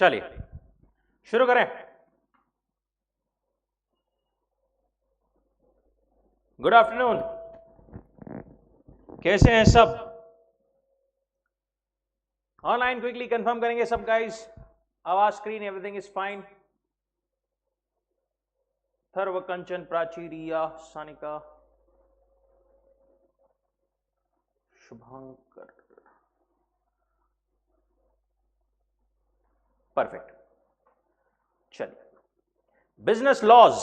चलिए शुरू करें। गुड आफ्टरनून, कैसे हैं सब? ऑनलाइन क्विकली कंफर्म करेंगे सब गाइस। आवाज, screen, everything is fine. Tharv, Kanchan, Prachi, Riya, Sanika, Shubhankar, perfect. चलिए, बिजनेस लॉज।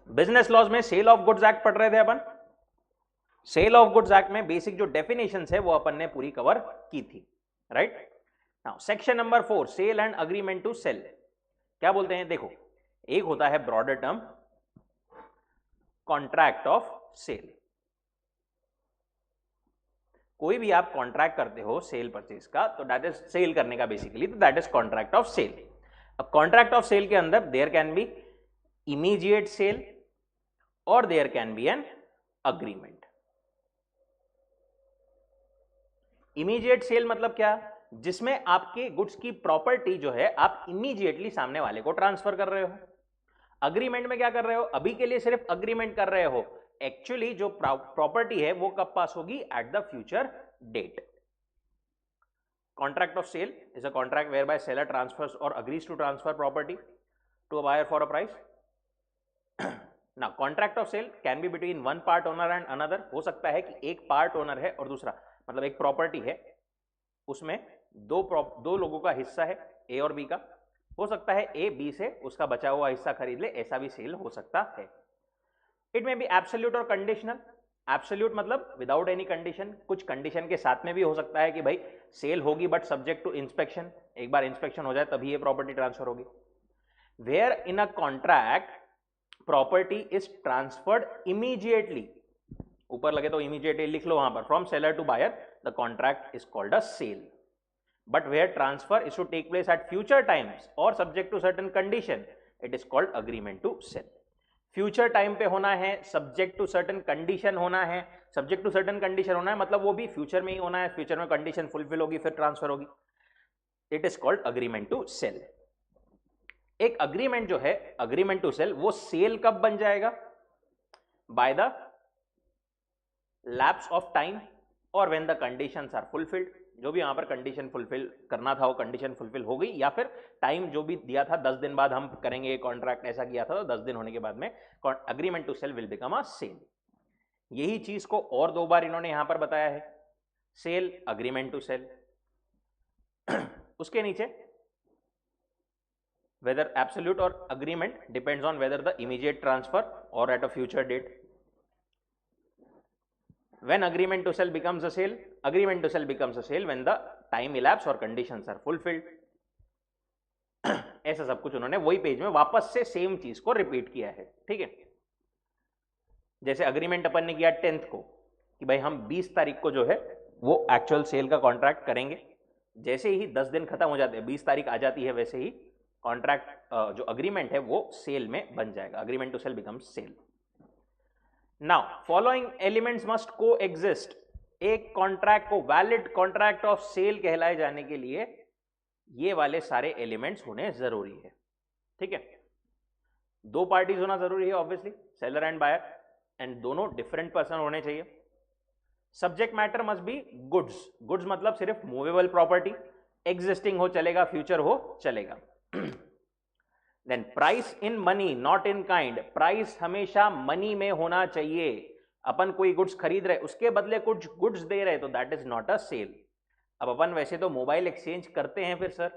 बिजनेस लॉज में सेल ऑफ गुड्स एक्ट पढ़ रहे थे अपन। सेल ऑफ गुड्स एक्ट में बेसिक जो डेफिनेशंस है वो अपन ने पूरी कवर की थी, right? Now section number 4, sale and agreement to sale. क्या बोलते हैं? देखो, एक होता है broader term contract of sale. कोई भी आप कॉन्ट्रैक्ट करते हो सेल परचेज का, तो दैट इज सेल करने का बेसिकली, तो that is contract of sale. अब कॉन्ट्रैक्ट ऑफ सेल के अंदर there can be immediate sale और there can be an agreement. Immediate sale मतलब क्या? जिसमें आपके गुड्स की प्रॉपर्टी जो है आप इमीडिएटली सामने वाले को ट्रांसफर कर रहे हो। अग्रीमेंट में क्या कर रहे हो? अभी के लिए सिर्फ अग्रीमेंट कर रहे हो, एक्चुअली जो प्रॉपर्टी है वो कब पास होगी? At the future date. Contract of sale is a contract where by seller transfers और agrees to transfer property to a buyer for a price. ना contract of sale can be between one part owner and another. हो सकता है कि एक part owner है और दूसरा, मतलब एक प्रॉपर्टी है उसमें दो लोगों का हिस्सा है, ए और बी का। हो सकता है ए बी से उसका बचा हुआ हिस्सा खरीद ले, ऐसा भी सेल हो सकता है। इट में बी एब्सोल्यूट और कंडीशनल। एब्सोल्यूट मतलब विदाउट एनी कंडीशन, कुछ कंडीशन के साथ में भी हो सकता है कि भाई सेल होगी बट सब्जेक्ट टू इंस्पेक्शन, एक बार इंस्पेक्शन हो जाए तभी ये प्रॉपर्टी ट्रांसफर होगी। Where in a contract property is transferred immediately, ऊपर लगे तो इमीडिएटली लिख लो वहां पर, from seller to buyer, the contract is called a sale. But where transfer is to take place at future times और subject to certain condition, it is called agreement to sale. Future time पे होना है, subject to certain condition होना है। Subject to certain condition होना है मतलब वो भी फ्यूचर में ही होना है, फ्यूचर में कंडीशन फुलफिल होगी फिर ट्रांसफर होगी। It is called agreement to sale. एक अग्रीमेंट जो है, अग्रीमेंट टू सेल, वो सेल कब बन जाएगा? By the lapse of time और when the conditions are fulfilled. जो भी यहां पर कंडीशन फुलफिल करना था वो कंडीशन फुलफिल हो गई, या फिर टाइम जो भी दिया था 10 दिन बाद हम करेंगे ये कॉन्ट्रैक्ट, ऐसा किया था तो 10 दिन होने के बाद में agreement to sell will become a sale. यही चीज को और दो बार इन्होंने यहां पर बताया है, सेल, अग्रीमेंट टू सेल। उसके नीचे whether absolute or agreement depends on whether the immediate transfer or at a future date. When agreement to sell becomes a sale, agreement to sell becomes a sale when the time elapsed or conditions are fulfilled. ऐसा सब कुछ उन्होंने वही page में वापस से same चीज को रिपीट किया है, ठीक है? जैसे अग्रीमेंट अपन ने किया 10th को कि भाई हम 20 तारीख को जो है वो एक्चुअल सेल का कॉन्ट्रैक्ट करेंगे। जैसे ही 10 दिन खत्म हो जाते हैं, 20 तारीख आ जाती है, वैसे ही कॉन्ट्रैक्ट जो अग्रीमेंट है वो सेल में बन जाएगा। Agreement to sell becomes sale. Now following elements must coexist. एक कॉन्ट्रैक्ट को वैलिड कॉन्ट्रैक्ट ऑफ सेल कहलाए जाने के लिए ये वाले सारे एलिमेंट्स होने जरूरी है, ठीक है? दो पार्टीज होना जरूरी है obviously, seller and buyer, and दोनों डिफरेंट पर्सन होने चाहिए। Subject matter must be goods. Goods मतलब सिर्फ मूवेबल प्रॉपर्टी, एग्जिस्टिंग हो चलेगा, फ्यूचर हो चलेगा। Then price in money not in kind. Price हमेशा मनी में होना चाहिए। अपन कोई गुड्स खरीद रहे, उसके बदले कुछ गुड्स दे रहे, तो that is not a sale. अब अपन वैसे तो मोबाइल एक्सचेंज करते हैं फिर सर,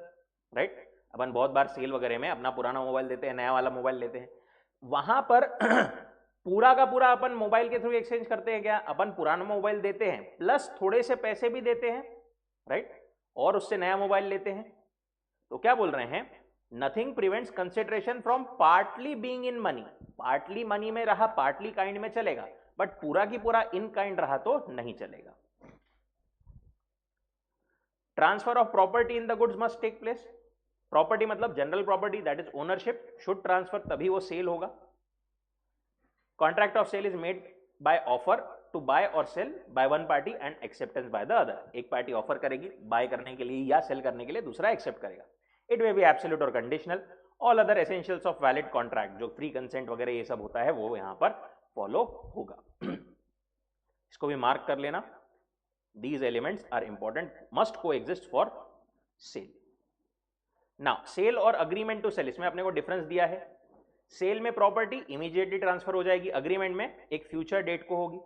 राइट? अपन बहुत बार सेल वगैरह में अपना पुराना मोबाइल देते हैं, नया वाला मोबाइल लेते हैं। वहां पर पूरा का पूरा अपन मोबाइल के थ्रू एक्सचेंज करते हैं क्या? अपन पुराना मोबाइल देते हैं प्लस थोड़े से पैसे भी देते हैं, राइट? और उससे नया मोबाइल लेते हैं। तो क्या बोल रहे हैं? Nothing prevents consideration from partly being in money. Partly money में रहा, पार्टली काइंड में चलेगा, बट पूरा की पूरा इन काइंड रहा तो नहीं चलेगा। Transfer of property in the goods must take place. Property मतलब general property, that is ownership, should transfer, तभी वो सेल होगा। Contract of sale is made by offer to buy और sale by one party and acceptance by the other. एक party offer करेगी buy करने के लिए या सेल करने के लिए, दूसरा एक्सेप्ट करेगा। इट मे बी एब्सोल्यूट और conditional. All other essentials of valid contract, जो फ्री कंसेंट वगैरह ये सब होता है, वो यहां पर फॉलो होगा। इसको भी मार्क कर लेना। These elements are important, must coexist for sale. Now, sale और agreement to sell, इसमें अपने को डिफरेंस दिया है। सेल में प्रॉपर्टी इमीडिएटली ट्रांसफर हो जाएगी, अग्रीमेंट में एक फ्यूचर डेट को होगी।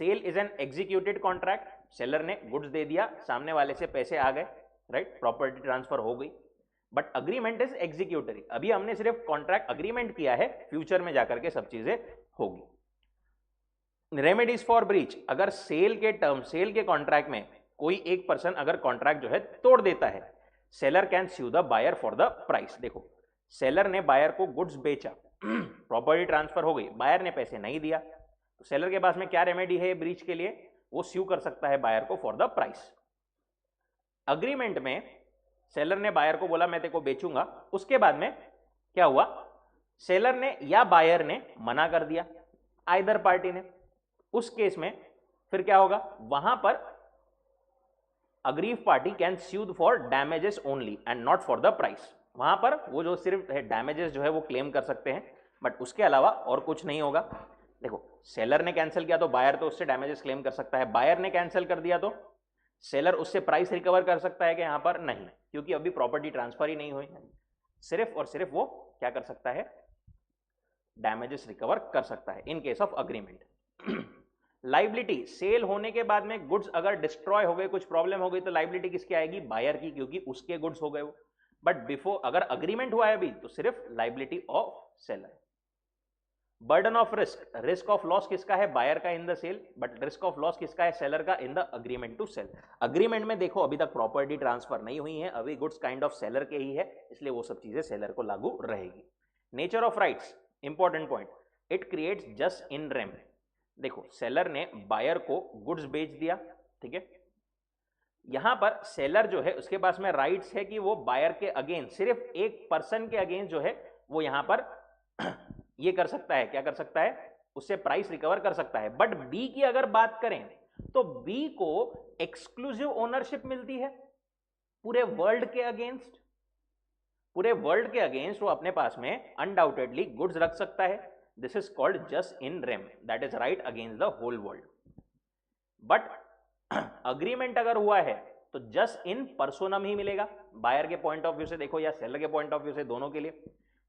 Sale is an executed contract, seller ने गुड्स दे दिया, सामने वाले से पैसे आ गए, राइट, प्रॉपर्टी ट्रांसफर हो गई। बट अग्रीमेंट इज एग्जीक्यूटरी, अभी हमने सिर्फ कॉन्ट्रैक्ट अग्रीमेंट किया है, फ्यूचर में जाकर के सब चीजें होगी। रेमेडीज फॉर ब्रीच, अगर सेल के टर्म, सेल के कॉन्ट्रैक्ट में कोई एक पर्सन अगर कॉन्ट्रैक्ट जो है तोड़ देता है, seller can sue the buyer for the price. देखो, सेलर ने बायर को गुड्स बेचा, प्रॉपर्टी ट्रांसफर हो गई, बायर ने पैसे नहीं दिया, तो सेलर के पास में क्या रेमेडी है ब्रीच के लिए? वो स्यू कर सकता है बायर को फॉर द प्राइस। अग्रीमेंट में सेलर ने बायर को बोला मैं तेरे को बेचूंगा, उसके बाद में क्या हुआ? सेलर ने या बायर ने मना कर दिया, आइदर पार्टी ने, उस केस में फिर क्या होगा? वहां पर aggrieved party can sue for damages only and not for the price. वहां पर वो जो सिर्फ है डैमेजेस जो है वो क्लेम कर सकते हैं, बट उसके अलावा और कुछ नहीं होगा। देखो, सेलर ने कैंसिल किया तो बायर तो उससे डैमेजेस क्लेम कर सकता है, बायर ने कैंसिल कर दिया तो सेलर उससे प्राइस रिकवर कर सकता है कि यहां पर नहीं, क्योंकि अभी प्रॉपर्टी ट्रांसफर ही नहीं हुई है। सिर्फ और सिर्फ वो क्या कर सकता है? डैमेजेस रिकवर कर सकता है in case of agreement. Liability, sale होने के बाद में गुड्स अगर डिस्ट्रॉय हो गए, कुछ प्रॉब्लम हो गई, तो लाइबिलिटी किसकी आएगी? बायर की, क्योंकि उसके गुड्स हो गए वो। बट बिफोर अगर अग्रीमेंट हुआ है अभी, तो सिर्फ liability of seller. Burden of risk, risk of loss किसका है? बायर का in the sale, but risk of loss किसका है? सेलर का in the agreement to sell. Agreement में देखो अभी तक प्रॉपर्टी ट्रांसफर नहीं हुई है, अभी गुड्स काइंड ऑफ सेलर के ही है, इसलिए वो सब चीजें सेलर को लागू रहेगी। Nature of rights, important point, it creates jus in rem. देखो, सेलर ने बायर को गुड्स बेच दिया, ठीक है, यहां पर सेलर जो है उसके पास में राइट्स है कि वो बायर के अगेंस्ट, सिर्फ एक पर्सन के अगेंस्ट जो है वो यहां पर ये कर सकता है, क्या कर सकता है? उससे प्राइस रिकवर कर सकता है। बट बी की अगर बात करें तो बी को एक्सक्लूसिव ओनरशिप मिलती है पूरे वर्ल्ड के अगेंस्ट। पूरे वर्ल्ड के अगेंस्ट वो अपने पास में अनडाउटेडली गुड्स रख सकता है। This is called jus in rem, that is right against the whole world. But agreement अगर हुआ है तो जस्ट इन पर्सोनम ही मिलेगा, बायर के पॉइंट ऑफ व्यू से देखो या सेलर के पॉइंट ऑफ व्यू से, दोनों के लिए।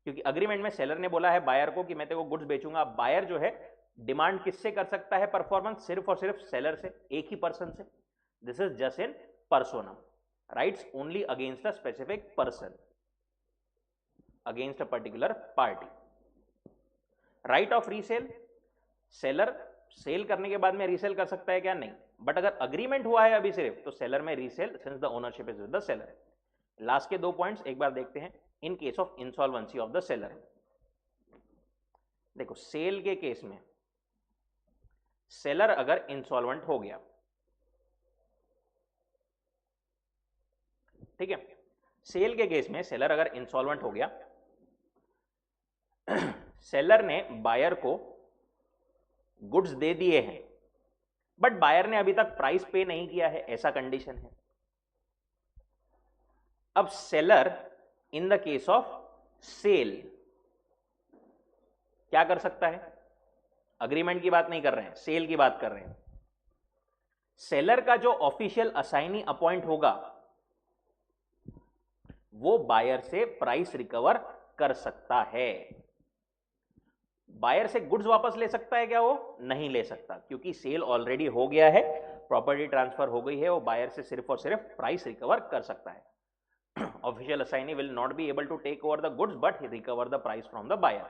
क्योंकि अग्रीमेंट में सेलर ने बोला है बायर को कि मैं तेरे को गुड्स बेचूंगा, बायर जो है डिमांड किससे कर सकता है परफॉर्मेंस? सिर्फ और सिर्फ सेलर से, एक ही पर्सन से। This is just in personam, rights only against a specific person, against a particular party. Right of resale, seller sale करने के बाद में रीसेल कर सकता है क्या? नहीं। बट अगर अग्रीमेंट हुआ है अभी सिर्फ, तो सेलर में resale since the ownership is with the seller. Last के दो पॉइंट्स एक बार देखते हैं। इन case of insolvency of the seller, देखो सेल के केस में सेलर अगर इंसॉल्वेंट हो गया, ठीक है, सेल के केस में सेलर अगर इंसॉल्वेंट हो गया, सेलर ने बायर को गुड्स दे दिए हैं बट बायर ने अभी तक प्राइस पे नहीं किया है, ऐसा कंडीशन है। अब seller in the case of sale क्या कर सकता है? अग्रीमेंट की बात नहीं कर रहे हैं, सेल की बात कर रहे हैं। सेलर का जो ऑफिशियल असाइनी अपॉइंट होगा वो बायर से प्राइस रिकवर कर सकता है। बायर से गुड्स वापस ले सकता है क्या? वो नहीं ले सकता, क्योंकि सेल ऑलरेडी हो गया है, प्रॉपर्टी ट्रांसफर हो गई है, वो बायर से सिर्फ और सिर्फ प्राइस रिकवर कर सकता है। Official assignee will not be able to take over the goods but recover the price from the buyer.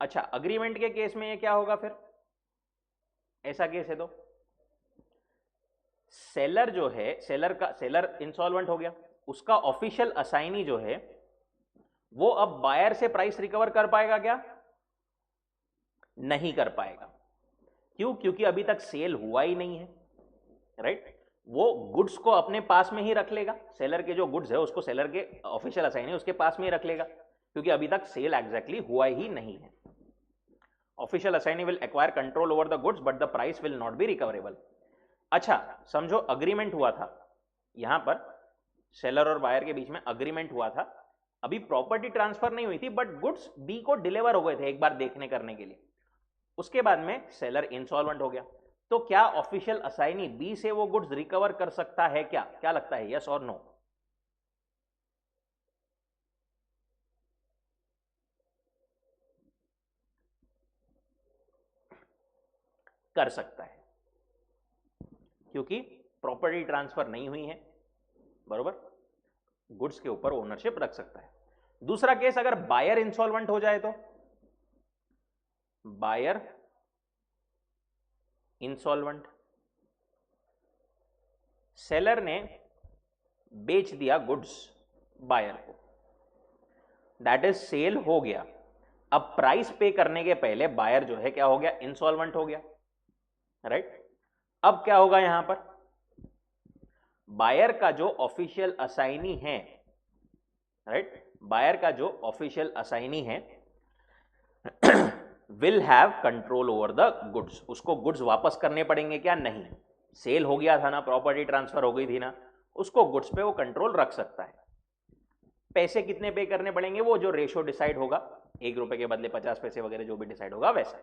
अच्छा, अग्रीमेंट के केस में ये क्या होगा फिर? ऐसा केस है तो सेलर जो है, सेलर इंसॉल्वेंट हो गया, उसका ऑफिशियल असाइनी जो है वो अब बायर से प्राइस रिकवर कर पाएगा क्या? नहीं कर पाएगा। क्यों? क्योंकि अभी तक सेल हुआ ही नहीं है, राइट? वो गुड्स को अपने पास में ही रख लेगा, सेलर के जो गुड्स है उसको सेलर के ऑफिशियल असाइनी उसके पास में ही रख लेगा, क्योंकि अभी तक सेल एग्जैक्टली हुआ ही नहीं है। Official assignee will acquire control over the goods but the price will not B recoverable. अच्छा, समझो अग्रीमेंट हुआ था, यहां पर सेलर और बायर के बीच में अग्रीमेंट हुआ था, अभी प्रॉपर्टी ट्रांसफर नहीं हुई थी बट गुड्स बी को डिलीवर हो गए थे एक बार देखने करने के लिए। उसके बाद में सेलर इंसॉल्वेंट हो गया, तो क्या ऑफिशियल असाइनी बी से वो गुड्स रिकवर कर सकता है? क्या क्या लगता है, यस और नो? कर सकता है, क्योंकि प्रॉपर्टी ट्रांसफर नहीं हुई है, बरोबर, गुड्स के ऊपर ओनरशिप रख सकता है। दूसरा केस, अगर बायर इंसॉल्वेंट हो जाए तो, बायर इंसॉल्वेंट, सेलर ने बेच दिया गुड्स बायर को, दैट इज सेल हो गया। अब प्राइस पे करने के पहले बायर जो है क्या हो गया, इंसॉल्वेंट हो गया, राइट। अब क्या होगा यहां पर, बायर का जो ऑफिशियल असाइनी है, राइट, बायर का जो ऑफिशियल असाइनी है will have control over the goods. उसको गुड्स वापस करने पड़ेंगे क्या? नहीं, सेल हो गया था ना, प्रॉपर्टी ट्रांसफर हो गई थी ना, उसको गुड्स पे वो कंट्रोल रख सकता है। पैसे कितने पे करने पड़ेंगे, वो जो रेशो डिसाइड होगा, 1 रुपए के बदले 50 पैसे वगैरह जो भी डिसाइड होगा वैसा।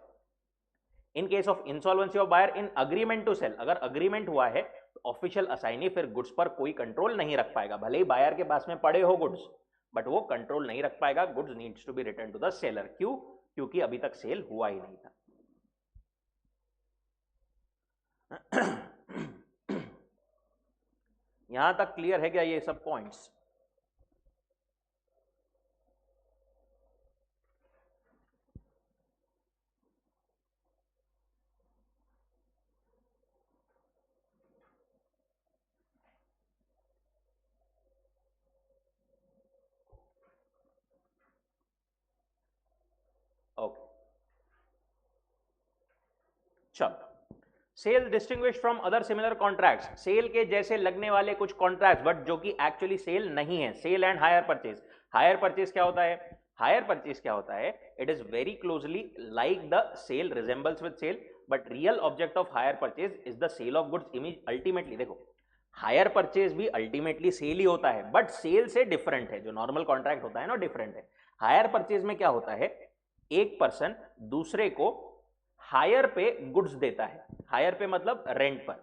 In case of insolvency of buyer in agreement to sell, अगर अग्रीमेंट हुआ है तो ऑफिशियल असाइनी फिर गुड्स पर कोई कंट्रोल नहीं रख पाएगा, भले ही बायर के पास में पड़े हो गुड्स, बट वो कंट्रोल नहीं रख पाएगा। Goods needs to be return to the seller. क्यों? क्योंकि अभी तक सेल हुआ ही नहीं था। यहां तक क्लियर है क्या ये सब पॉइंट्स? ओके, चलो, sale distinguish from other similar contracts, sale के जैसे लगने वाले कुछ कॉन्ट्रैक्ट्स बट जो कि एक्चुअली सेल नहीं है। Sale and hire purchase. Hire purchase क्या होता है? हायर परचेज क्या होता है? It is very closely like the sale, resembles with sale, but real object of hire purchase is the sale of goods. Image ultimately देखो, hire purchase भी ultimately sale ही होता है, बट सेल से different है। जो नॉर्मल कॉन्ट्रैक्ट होता है ना, डिफरेंट है। हायर परचेज में क्या होता है, एक पर्सन दूसरे को हायर पे गुड्स देता है। हायर पे मतलब रेंट पर।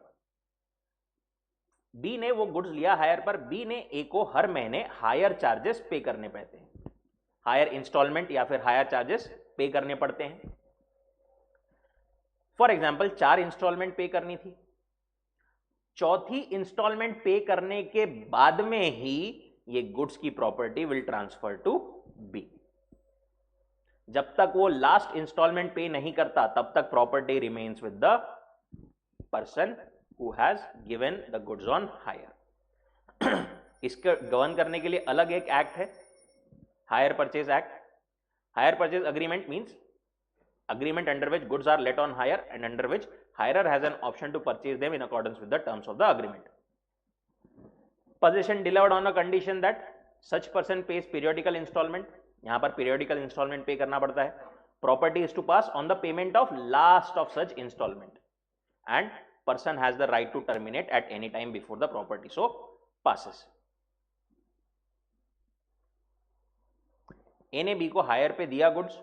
बी ने वो गुड्स लिया हायर पर, बी ने ए को हर महीने हायर चार्जेस पे करने पड़ते हैं, हायर इंस्टॉलमेंट या फिर हायर चार्जेस पे करने पड़ते हैं। फॉर एग्जाम्पल 4 इंस्टॉलमेंट पे करनी थी, चौथी इंस्टॉलमेंट पे करने के बाद में ही ये गुड्स की property will transfer to be. जब तक वो लास्ट इंस्टॉलमेंट पे नहीं करता तब तक property remains with the person who has given the goods on hire. इसके गवर्न करने के लिए अलग एक एक्ट है, hire purchase act. Hire purchase agreement means agreement under which goods are let on hire and under which hirer has an option to purchase them in accordance with the terms of the agreement. Possession delivered on a condition that such person pays periodical installment. यहां पर periodical installment पे करना पड़ता है. Property is to pass on the payment of last of such installment and person has the right to terminate at any time before the property so passes. A ने B को higher पे दिया goods,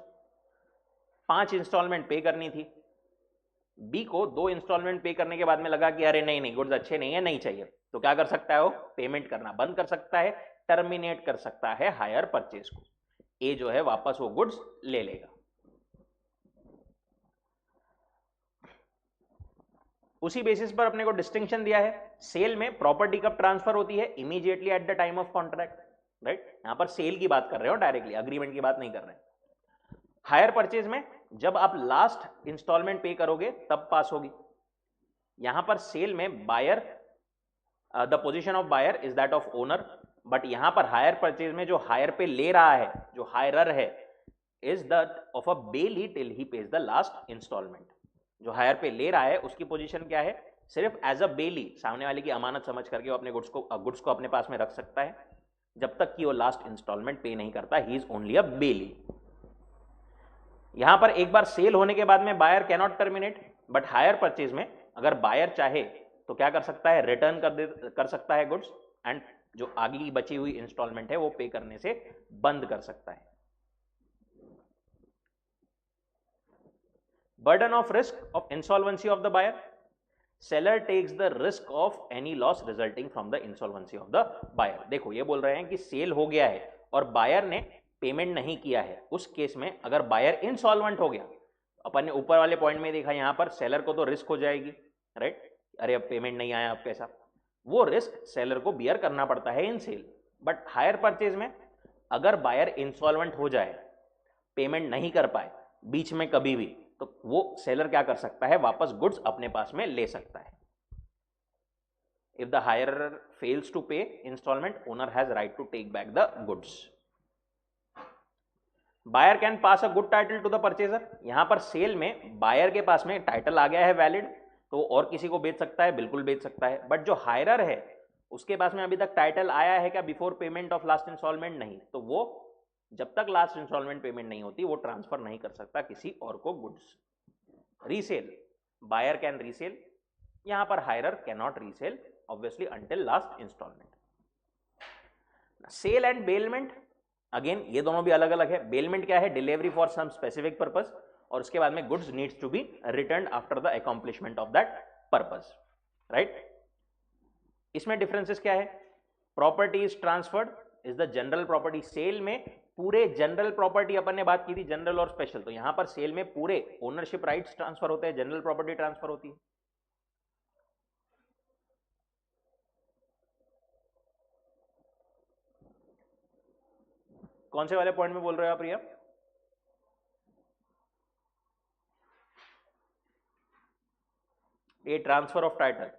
5 instalment पे करनी थी। B को 2 instalment पे करने के बाद में लगा कि अरे नहीं गुड्स अच्छे नहीं है, नहीं चाहिए, तो क्या कर सकता है? वो पेमेंट करना बंद कर सकता है, टर्मिनेट कर सकता है हायर परचेज को। ए जो है वापस वो गुड्स ले लेगा। उसी बेसिस पर अपने को डिस्टिंक्शन दिया है, सेल में प्रॉपर्टी कब ट्रांसफर होती है? Immediately at the time of contract, right. यहां पर सेल की बात कर रहे हो डायरेक्टली, अग्रीमेंट की बात नहीं कर रहे हैं। हायर परचेज में जब आप लास्ट इंस्टॉलमेंट पे करोगे तब पास होगी। यहां पर सेल में buyer, the position of buyer is that of owner, but यहां पर हायर परचेज में जो हायर पे ले रहा है, जो हायरर है, is that of a bailee till he pays the last instalment. जो हायर पे ले रहा है उसकी पोजीशन क्या है? सिर्फ एज अ बेली, सामने वाले की अमानत समझ करके वो अपने गुड्स को अपने पास में रख सकता है जब तक कि वो लास्ट इंस्टॉलमेंट पे नहीं करता। He is only a bailee. यहां पर एक बार सेल होने के बाद में buyer can not terminate, but hire purchase में अगर बायर चाहे तो क्या कर सकता है, रिटर्न कर सकता है गुड्स, एंड जो आगे की बची हुई इंस्टॉलमेंट है वो पे करने से बंद कर सकता है। Burden of risk of insolvency of the buyer, seller takes the risk of any loss resulting from the insolvency of the buyer. देखो ये बोल रहे हैं कि सेल हो गया है और बायर ने पेमेंट नहीं किया है, उस केस में अगर बायर इनसॉल्वेंट हो गया, अपन ने ऊपर वाले पॉइंट में देखा, यहां पर सेलर को तो रिस्क हो जाएगी, राइट, अरे अब पेमेंट नहीं आया, अब कैसा, वो रिस्क सेलर को बियर करना पड़ता है इन सेल। बट हायर परचेज में अगर बायर इंसॉल्वेंट हो जाए, पेमेंट नहीं कर पाए बीच में कभी भी, तो वो सेलर क्या कर सकता है, वापस गुड्स अपने पास में ले सकता है। If the hirer fails to pay installment, owner has right to take back the goods. Buyer can pass a good title to the purchaser, यहां पर सेल में बायर के पास में टाइटल आ गया है वैलिड, तो और किसी को बेच सकता है, बिल्कुल बेच सकता है। बट जो हायरर है उसके पास में अभी तक टाइटल आया है क्या before payment of last instalment, नहीं, तो वो जब तक लास्ट इंस्टॉलमेंट पेमेंट नहीं होती वो ट्रांसफर नहीं कर सकता किसी और को goods. Resale, buyer can resale, यहां पर hirer can not resale obviously until last installment. Sale and bailment, again ये दोनों भी अलग अलग है। बेलमेंट क्या है, delivery for some specific purpose, और उसके बाद में goods needs to be return after the accomplishment of that purpose, right. इसमें डिफरेंसेस क्या है, property is transferred is the general property, sale में पूरे जनरल प्रॉपर्टी अपन ने बात की थी, जनरल और स्पेशल, तो यहां पर सेल में पूरे ओनरशिप राइट्स ट्रांसफर होते हैं, जनरल प्रॉपर्टी ट्रांसफर होती है। कौन से वाले पॉइंट में बोल रहे हो आप प्रिया? ये transfer of title,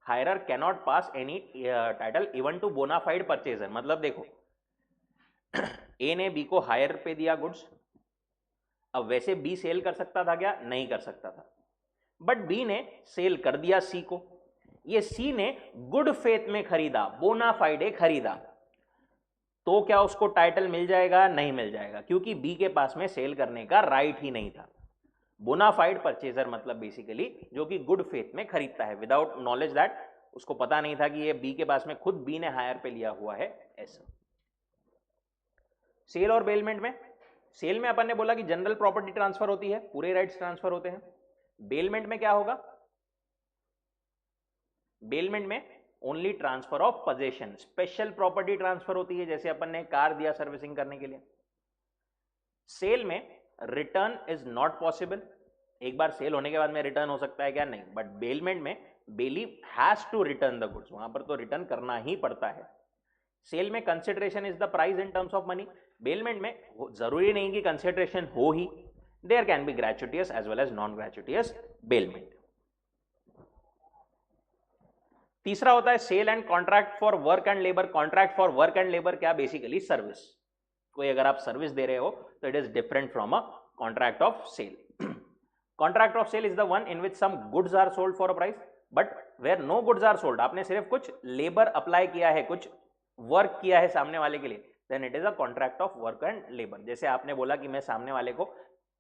hirer cannot pass any title even to bonafide purchaser, मतलब देखो ए ने बी को हायर पे दिया गुड्स, अब वैसे बी सेल कर सकता था क्या, नहीं कर सकता था, बट बी ने सेल कर दिया सी को, ये सी ने गुड फेथ में खरीदा, बोनाफाइडे खरीदा, तो क्या उसको टाइटल मिल जाएगा, नहीं मिल जाएगा, क्योंकि बी के पास में सेल करने का राइट ही नहीं था। बोनाफाइड परचेजर मतलब बेसिकली जो कि गुड फेथ में खरीदता है, विदाउट नॉलेज दैट, उसको पता नहीं था कि ये बी के पास में, खुद बी ने हायर पे लिया हुआ है, ऐसा। सेल और बेलमेंट में, सेल में अपन ने बोला कि जनरल प्रॉपर्टी ट्रांसफर होती है, पूरे राइट्स ट्रांसफर होते हैं। बेलमेंट में क्या होगा, बेलमेंट में only transfer of possession, special property transfer होती है, जैसे अपन ने कार दिया सर्विसिंग करने के लिए। सेल में रिटर्न इज नॉट पॉसिबल, एक बार सेल होने के बाद में रिटर्न हो सकता है क्या, नहीं, बट बेलमेंट में bailee has to return the goods, वहां पर तो रिटर्न करना ही पड़ता है। सेल में consideration is the price in terms of money, bailment में जरूरी नहीं कि कंसिडरेशन हो ही, there can be gratuitous as well as non gratuitous bailment. तीसरा होता है sale and contract for work and labour. Contract for work and labour क्या, बेसिकली सर्विस, कोई अगर आप सर्विस दे रहे हो तो it is different from a contract of sale. Contract of sale is the one in which some goods are sold for a price, but where no goods are sold, आपने सिर्फ कुछ लेबर अप्लाई किया है, कुछ work किया है सामने वाले के लिए, then it is a contract of work and labour. जैसे आपने बोला कि मैं सामने वाले को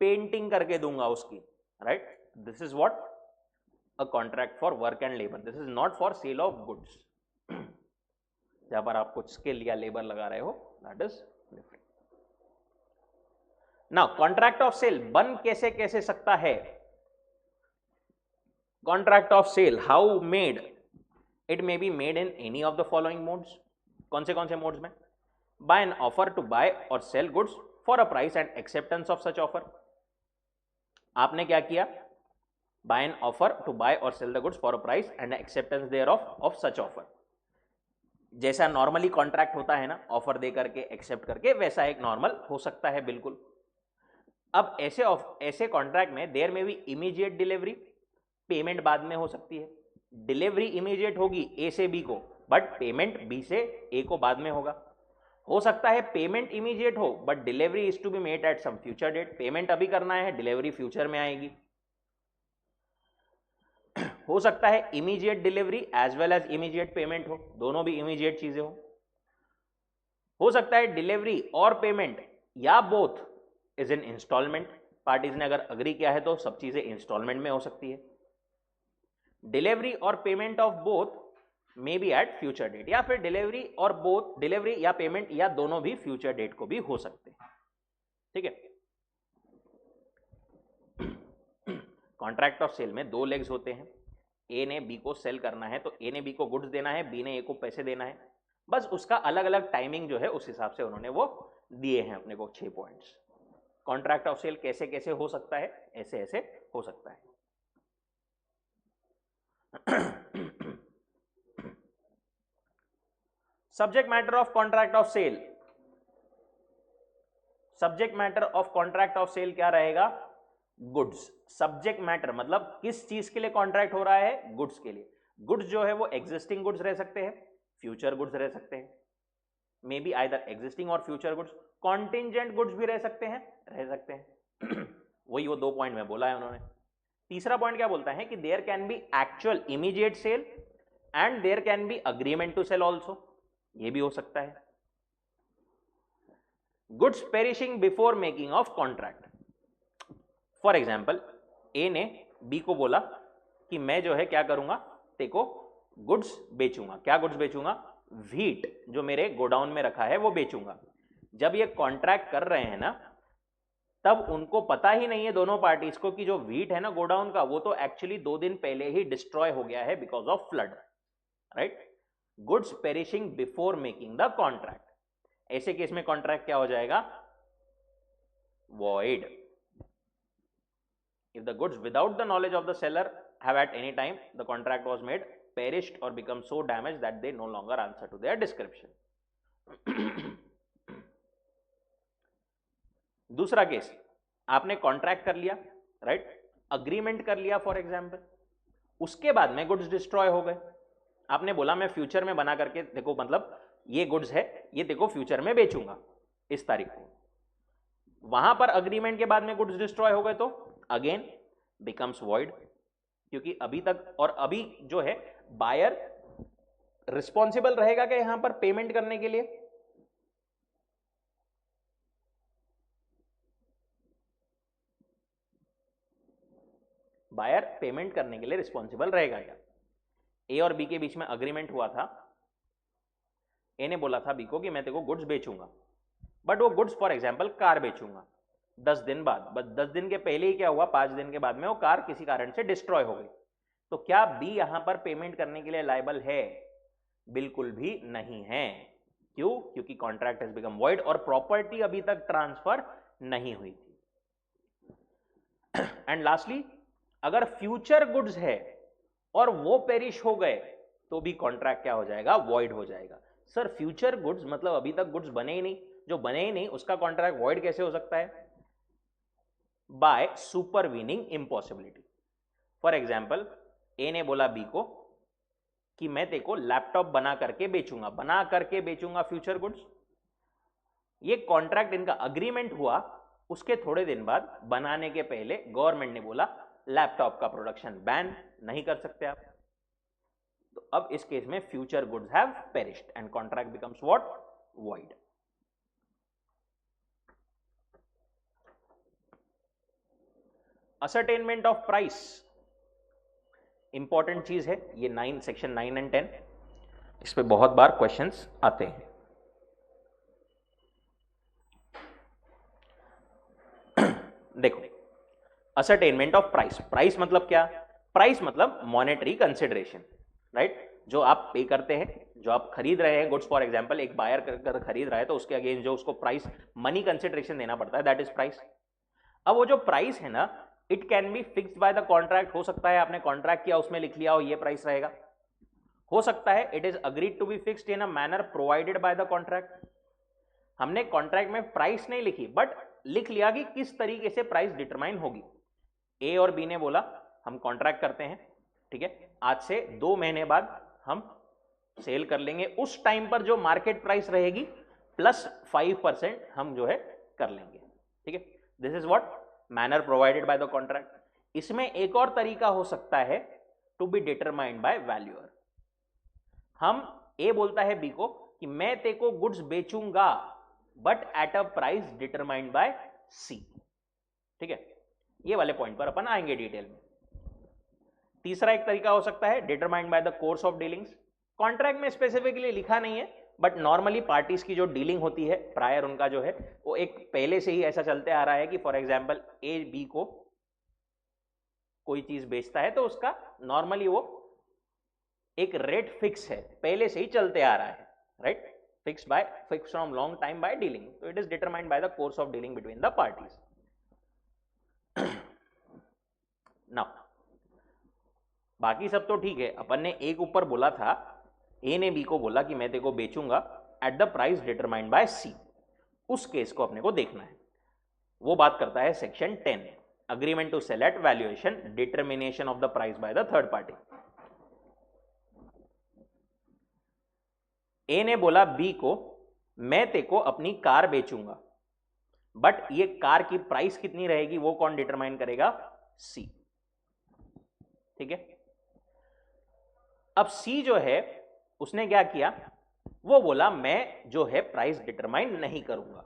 पेंटिंग करके दूंगा उसकी, right, this is what a contract for work and labour, this is not for sale of goods. जहां पर आप कुछ स्किल या लेबर लगा रहे हो, that is different. Now contract of sale बन कैसे कैसे सकता है, contract of sale how made, it may be made in any of the following modes, कौन से मोड्स में, by an offer to buy और sale goods for a price and acceptance of such offer, आपने क्या किया, by an offer to buy और sale the goods for a price and acceptance there of such offer, जैसा normally contract होता है ना, offer दे करके एक्सेप्ट करके, वैसा एक नॉर्मल हो सकता है बिल्कुल। अब ऐसे कॉन्ट्रैक्ट में देयर में भी इमीडिएट डिलीवरी, पेमेंट बाद में हो सकती है, डिलीवरी इमीडिएट होगी ए से बी को, बट पेमेंट बी से ए को बाद में होगा। हो सकता है पेमेंट इमीडिएट हो but delivery is to be made at some future date, payment अभी करना है, डिलीवरी फ्यूचर में आएगी। हो सकता है immediate delivery as well as immediate payment हो, दोनों भी इमीडिएट चीजें हो सकता है डिलीवरी और पेमेंट या both is in instalment, parties ने अगर अग्री किया है तो सब चीजें इंस्टॉलमेंट में हो सकती है। डिलीवरी और payment of both may be at future date, या फिर डिलीवरी और बोथ, डिलीवरी या पेमेंट या दोनों भी फ्यूचर डेट को भी हो सकते हैं। ठीक है। कॉन्ट्रैक्ट ऑफ सेल में दो लेग्स होते हैं। ए ने बी को सेल करना है तो ए ने बी को गुड्स देना है, बी ने ए को पैसे देना है, बस उसका अलग अलग टाइमिंग जो है उस हिसाब से उन्होंने वो दिए हैं अपने को 6 पॉइंट्स। कॉन्ट्रैक्ट ऑफ सेल कैसे कैसे हो सकता है, ऐसे ऐसे हो सकता है। Subject matter of contract of sale, subject matter of contract of sale क्या रहेगा? गुड्स। सब्जेक्ट मैटर मतलब किस चीज के लिए कॉन्ट्रैक्ट हो रहा है? गुड्स के लिए। गुड्स जो है वो एग्जिस्टिंग गुड्स रह सकते हैं, फ्यूचर गुड्स रह सकते हैं, मे बी आइदर एग्जिस्टिंग और फ्यूचर गुड्स, कॉन्टिंजेंट गुड्स भी रह सकते हैं, वही वो 2 पॉइंट में बोला है उन्होंने। तीसरा पॉइंट क्या बोलता है कि there can be actual immediate sale and there can be agreement to sale also, ये भी हो सकता है। Goods perishing before making of contract, for example A ने बी को बोला कि मैं जो है क्या करूंगा, तेको गुड्स बेचूंगा। क्या गुड्स बेचूंगा? व्हीट जो मेरे गोडाउन में रखा है वो बेचूंगा। जब ये कॉन्ट्रैक्ट कर रहे हैं ना, तब उनको पता ही नहीं है दोनों पार्टीज को कि जो व्हीट है ना गोडाउन का, वो तो एक्चुअली 2 दिन पहले ही डिस्ट्रॉय हो गया है because of flood, right. Goods perishing before making the contract, ऐसे केस में कॉन्ट्रैक्ट क्या हो जाएगा? Void. If the goods without the knowledge of the seller have at any time the contract was made perished or become so damaged that they no longer answer to their description. दूसरा case, आपने contract कर लिया, right, agreement कर लिया for example, उसके बाद में goods destroy हो गए। आपने बोला मैं फ्यूचर में बना करके देखो, मतलब ये गुड्स है ये देखो फ्यूचर में बेचूंगा इस तारीख को, वहां पर अग्रीमेंट के बाद में गुड्स डिस्ट्रॉय हो गए तो अगेन बिकम्स वॉइड, क्योंकि अभी तक और अभी जो है बायर रिस्पॉन्सिबल रहेगा क्या यहां पर पेमेंट करने के लिए? बायर पेमेंट करने के लिए रिस्पॉन्सिबल रहेगा क्या? ए और बी के बीच में अग्रीमेंट हुआ था, ए ने बोला था बी को कि मैं तेरे को गुड्स बेचूंगा, बट वो गुड्स फॉर एग्जाम्पल कार बेचूंगा 10 दिन बाद, बस 10 दिन के पहले ही क्या हुआ, 5 दिन के बाद में वो कार किसी कारण से डिस्ट्रॉय हो गई। तो क्या बी यहां पर पेमेंट करने के लिए लायबल है? बिल्कुल भी नहीं है। क्यों? क्योंकि कॉन्ट्रैक्ट हैज बिकम वॉइड और प्रॉपर्टी अभी तक ट्रांसफर नहीं हुई थी। एंड लास्टली, अगर फ्यूचर गुड्स है और वो पेरिश हो गए तो भी कॉन्ट्रैक्ट क्या हो जाएगा? वॉइड हो जाएगा। सर फ्यूचर गुड्स मतलब अभी तक गुड्स बने ही नहीं, जो बने ही नहीं उसका कॉन्ट्रैक्ट वॉइड कैसे हो सकता है? By supervening impossibility. For example A ने बोला बी को कि मैं तेको लैपटॉप बना करके बेचूंगा फ्यूचर गुड्स। ये कॉन्ट्रैक्ट इनका अग्रीमेंट हुआ, उसके थोड़े दिन बाद बनाने के पहले गवर्नमेंट ने बोला लैपटॉप का प्रोडक्शन बैन नहीं कर सकते आप, तो अब इस केस में future goods have perished and contract becomes what? Void. Ascertainment of price important चीज है ये, सेक्शन 9 एंड 10, इस पे बहुत बार क्वेश्चंस आते हैं। देखो, असरटेनमेंट ऑफ प्राइस, प्राइस मतलब क्या? प्राइस मतलब मॉनेटरी कंसिडरेशन, राइट। जो आप पे करते हैं, जो आप खरीद रहे हैं गुड्स, फॉर एग्जांपल एक बायर कर खरीद रहा है तो उसके अगेंस्ट जो उसको प्राइस मनी कंसिडरेशन देना पड़ता है, दैट इज प्राइस। अब वो जो प्राइस है ना, it can B fixed by the contract. हो सकता है आपने कॉन्ट्रैक्ट किया, उसमें लिख लिया हो ये प्राइस रहेगा, हो सकता है it is agreed to be fixed in a manner provided by the contract. हमने कॉन्ट्रैक्ट में प्राइस नहीं लिखी, बट लिख लिया कि किस तरीके से प्राइस डिटरमाइन होगी। ए और बी ने बोला हम कॉन्ट्रैक्ट करते हैं, ठीक है, आज से 2 महीने बाद हम सेल कर लेंगे, उस टाइम पर जो मार्केट प्राइस रहेगी प्लस 5% हम जो है कर लेंगे, ठीक है। This is what? Manner provided by the contract. इसमें एक और तरीका हो सकता है, to be determined by valuer. हम ए बोलता है बी को कि मैं तेको गुड्स बेचूंगा but at a price determined by C, ठीक है। ये वाले पॉइंट पर अपन आएंगे डिटेल में। तीसरा एक तरीका हो सकता है determined by the course of dealings. Contract में स्पेसिफिकली लिखा नहीं है, बट नॉर्मली पार्टीज की जो डीलिंग होती है प्रायर उनका जो है वो एक पहले से ही ऐसा चलते आ रहा है कि फॉर एग्जाम्पल ए बी को कोई चीज बेचता है तो उसका नॉर्मली वो एक रेट फिक्स है, पहले से ही चलते आ रहा है, right, fix from long time by dealing, तो it is determined by the course of dealing between the parties. Now बाकी सब तो ठीक है, अपन ने एक ऊपर बोला था, ए ने बी को बोला कि मैं तेरे को बेचूंगा at the price determined by C, उस केस को अपने को देखना है। वो बात करता है section 10, agreement to sale at valuation, determination of the price by the third party. A ने बोला बी को मैं तेरे को अपनी कार बेचूंगा, बट ये कार की प्राइस कितनी रहेगी वो कौन डिटरमाइन करेगा? सी। ठीक है, अब सी जो है उसने क्या किया, वो बोला मैं जो है प्राइस डिटरमाइन नहीं करूंगा,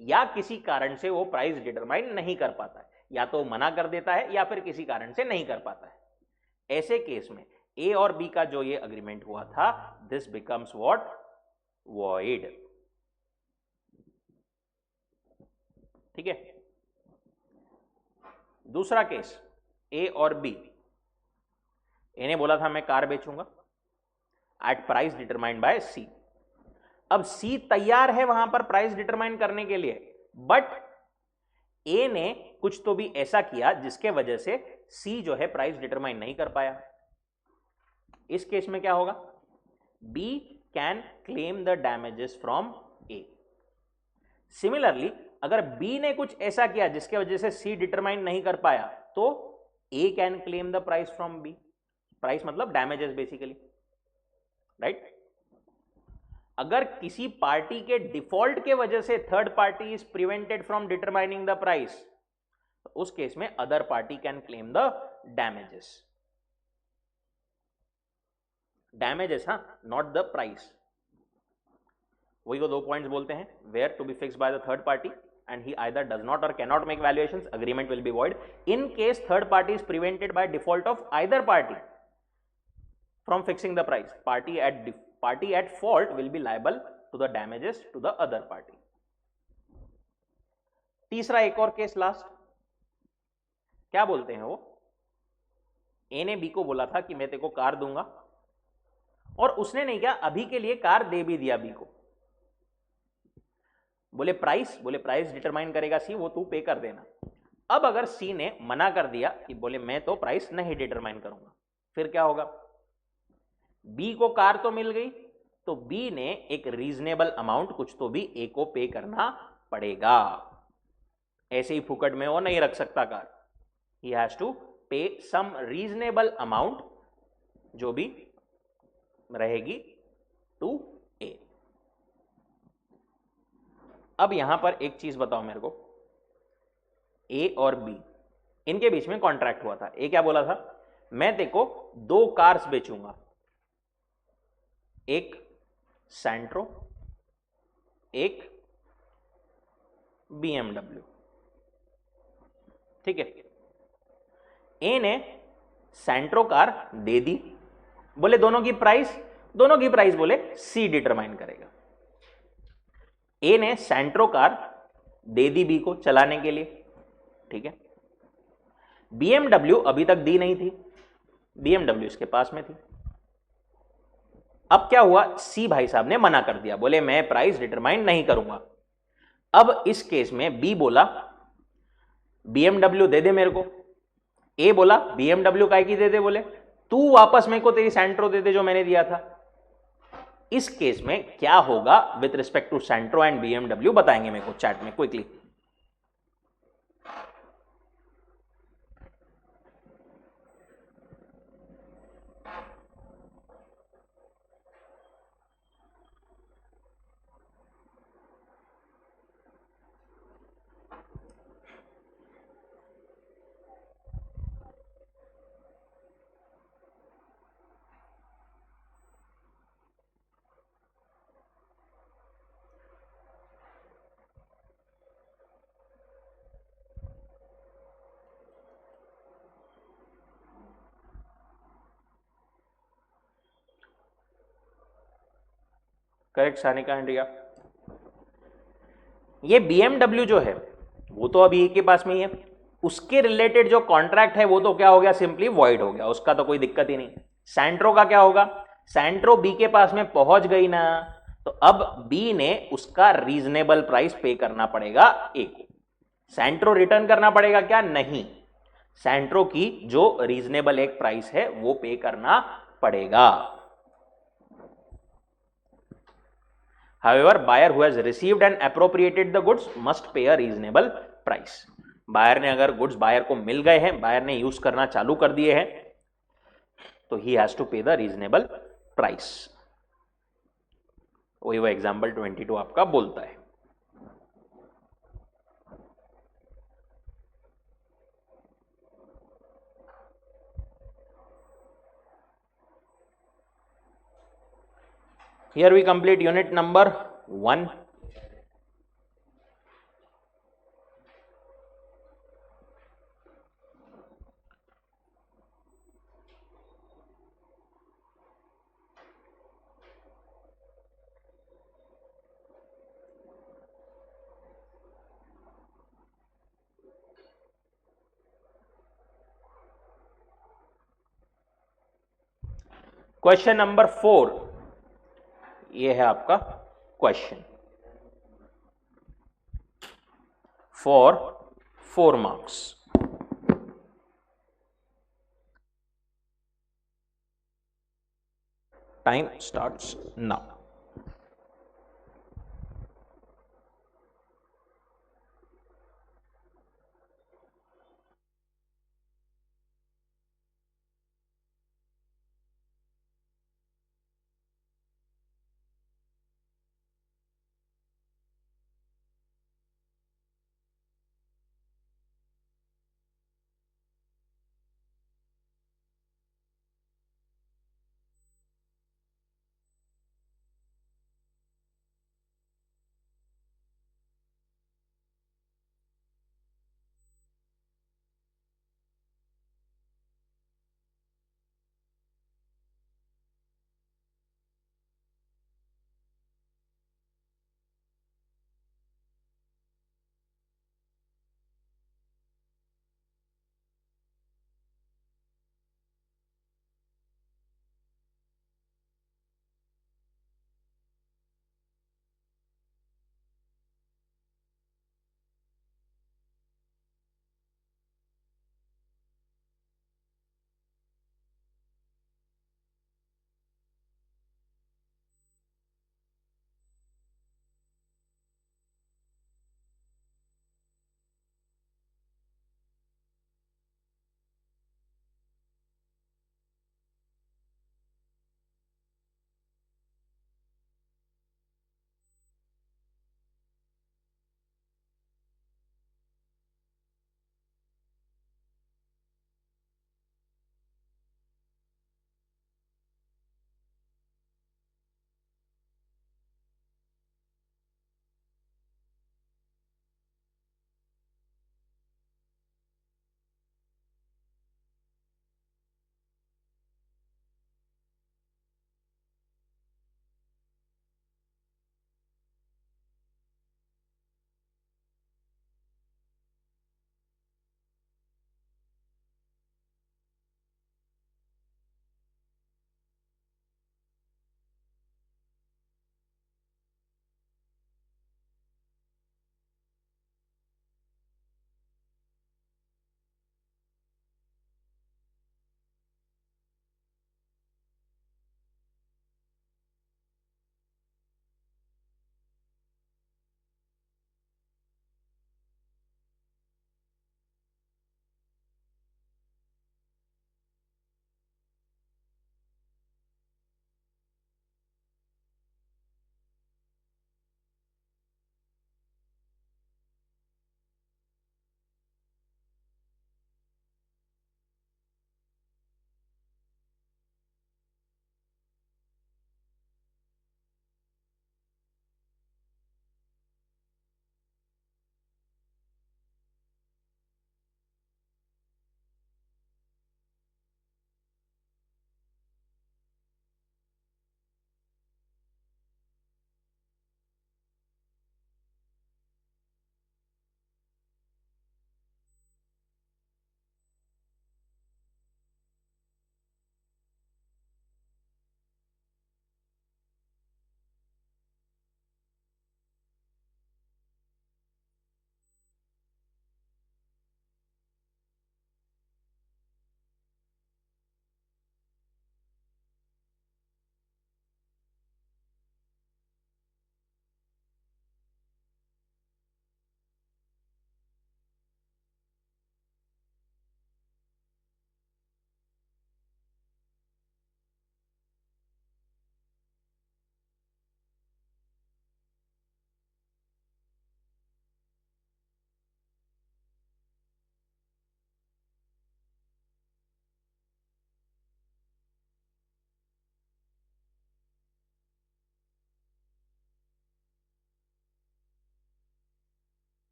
या किसी कारण से वो प्राइस डिटरमाइन नहीं कर पाता है, या तो मना कर देता है या फिर किसी कारण से नहीं कर पाता है। ऐसे केस में ए और बी का जो ये अग्रीमेंट हुआ था, दिस बिकम्स व्हाट? वॉइड। ठीक है, दूसरा केस ए और बी, ए ने बोला था मैं कार बेचूंगा at price determined by C. अब सी तैयार है वहां पर प्राइस डिटरमाइन करने के लिए, बट ए ने कुछ तो भी ऐसा किया जिसके वजह से सी जो है प्राइस डिटरमाइन नहीं कर पाया। इस केस में क्या होगा? B can claim the damages from A. Similarly अगर बी ने कुछ ऐसा किया जिसके वजह से सी डिटरमाइन नहीं कर पाया, तो A can claim the price from B. Price मतलब डैमेजेस बेसिकली, राइट। अगर किसी पार्टी के डिफॉल्ट के वजह से third party is prevented from determining the price, तो उस केस में other party can claim the damages. Damages, हाँ, नॉट द प्राइस। वही को दो पॉइंट्स बोलते हैं, where to be fixed by the third party and he either does not or cannot make valuations, agreement will be void. In case third party is prevented by default of either party from fixing the price, party at fault will be liable to the damages to the other party. तीसरा एक और case last, क्या बोलते हैं वो, ए ने B को बोला था कि मैं तेरे को कार दूंगा, और उसने नहीं किया, अभी के लिए कार दे भी दिया बी को। बोले प्राइस डिटरमाइन करेगा सी, वो तू पे कर देना। अब अगर सी ने मना कर दिया कि बोले मैं तो प्राइस नहीं डिटरमाइन करूंगा, फिर क्या होगा? बी को कार तो मिल गई, तो बी ने एक रीजनेबल अमाउंट कुछ तो भी ए को पे करना पड़ेगा। ऐसे ही फुकट में वो नहीं रख सकता कार, ही हैज टू पे सम रीजनेबल अमाउंट जो भी रहेगी टू ए। अब यहां पर एक चीज बताओ मेरे को, ए और बी इनके बीच में कॉन्ट्रैक्ट हुआ था। ए क्या बोला था? मैं तेरे को 2 कार्स बेचूंगा, एक सैंट्रो, एक बीएमडब्ल्यू। ठीक है, ए ने सैंट्रो कार दे दी, बोले दोनों की प्राइस बोले सी डिटरमाइन करेगा। ए ने सैंट्रो कार दे दी बी को चलाने के लिए, ठीक है। बीएमडब्ल्यू अभी तक दी नहीं थी, बीएमडब्ल्यू इसके पास में थी। अब क्या हुआ, सी भाई साहब ने मना कर दिया, बोले मैं प्राइस डिटरमाइन नहीं करूंगा। अब इस केस में बी बोला बीएमडब्ल्यू दे दे मेरे को, ए बोला बीएमडब्ल्यू काय की दे दे, बोले तू वापस मेरे को तेरी सैंट्रो दे दे जो मैंने दिया था। इस केस में क्या होगा with respect to Santro and BMW, बताएंगे मेरे को चैट में quickly. Correct Sanika and Riya. ये BMW जो है वो तो अभी के पास में ही है, उसके रिलेटेड जो कॉन्ट्रैक्ट है वो तो क्या हो गया, सिंपली वॉइड हो गया, उसका तो कोई दिक्कत ही नहीं। सैंट्रो का क्या होगा, सैंट्रो बी के पास में पहुंच गई ना, तो अब बी ने उसका रीजनेबल प्राइस पे करना पड़ेगा ए को। सैंट्रो रिटर्न करना पड़ेगा क्या, नहीं, सैंट्रो की जो रीजनेबल एक प्राइस है वो पे करना पड़ेगा। However, buyer who has received and appropriated the goods must pay a reasonable price. Buyer ने अगर गुड्स बायर को मिल गए हैं, बायर ने यूज करना चालू कर दिए हैं, तो ही हैज टू पे द रीजनेबल प्राइस। वही वो एग्जाम्पल 22 आपका बोलता है। Here we complete unit number 1. Question number 4, ये है आपका question for 4 marks. Time starts now.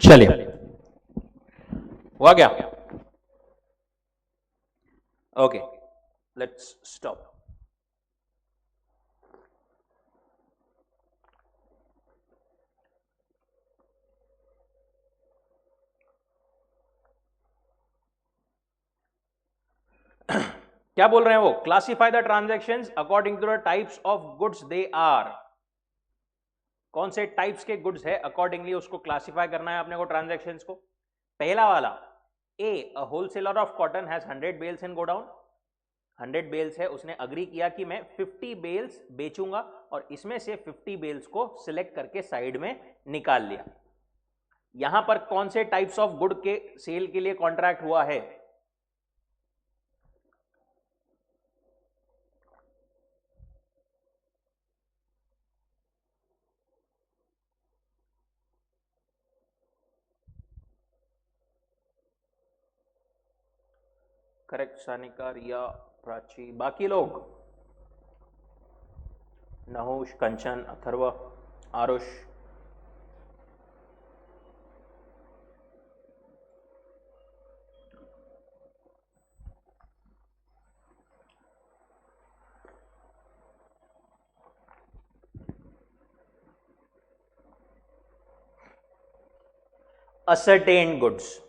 चलिए, हुआ क्या? Okay, let's stop. क्या बोल रहे हैं वो? Classify the transactions according to the types of goods they are. कौन से टाइप्स के गुड्स है अकॉर्डिंगली उसको क्लासिफाई करना है अपने को ट्रांजैक्शंस को. पहला वाला, a uh wholesaler of cotton has 100 bales in godown. 100 bales है, उसने अग्री किया कि मैं 50 बेल्स बेचूंगा और इसमें से 50 बेल्स को सिलेक्ट करके साइड में निकाल लिया. यहां पर कौन से टाइप्स ऑफ गुड के सेल के लिए कॉन्ट्रैक्ट हुआ है? करेक्ट सानिका, रिया, प्राची, बाकी लोग Nahush, Kanchan, Atharv, Aarush. Ascertain goods,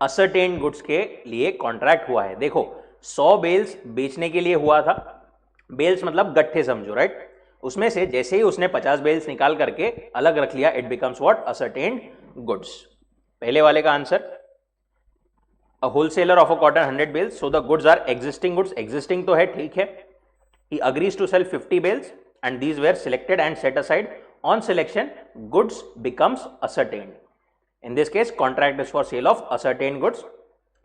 ascertain goods के लिए कॉन्ट्रैक्ट हुआ है. देखो 100 बेल्स बेचने के लिए हुआ था. बेल्स मतलब गट्ठे समझो, राइट? उसमें से जैसे ही उसने 50 बेल्स निकाल करके अलग रख लिया, it becomes what? Ascertain goods. पहले वाले का answer, a wholesaler of a cotton 100 bales, so the goods are existing goods. Existing तो है, ठीक है. He agrees to sell 50 bales and these were selected and set aside. On selection, goods becomes ascertained. In this case, contract is for sale of ascertained goods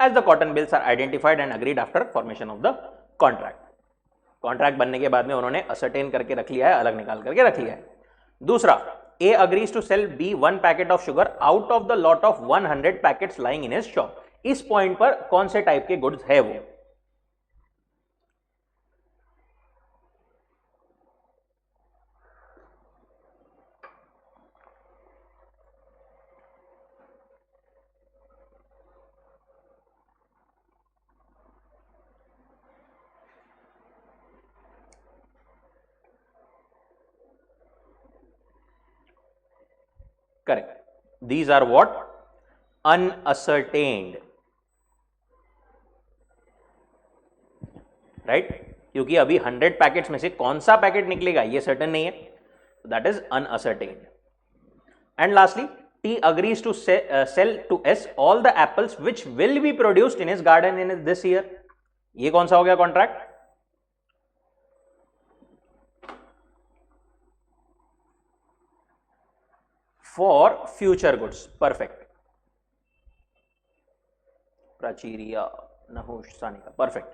as the cotton bills are identified and agreed after formation of the contract. Contract बनने के बाद में उन्होंने ascertain करके रख लिया है, अलग निकाल करके रख लिया है. दूसरा, A agrees to sell B 1 packet of sugar out of the lot of 100 packets lying in his shop. इस पॉइंट पर कौन से टाइप के गुड्स है वो? Correct. These are what? Unascertained. Right? क्योंकि अभी 100 पैकेट्स में से कौन सा पैकेट निकलेगा ये सर्टेन नहीं है. That is unascertained. And lastly, T agrees to sell to S all the apples which will be produced in his garden in this year. ये कौन सा हो गया contract? For future goods. Perfect. Prachiria, Nahush, Sanika. Perfect.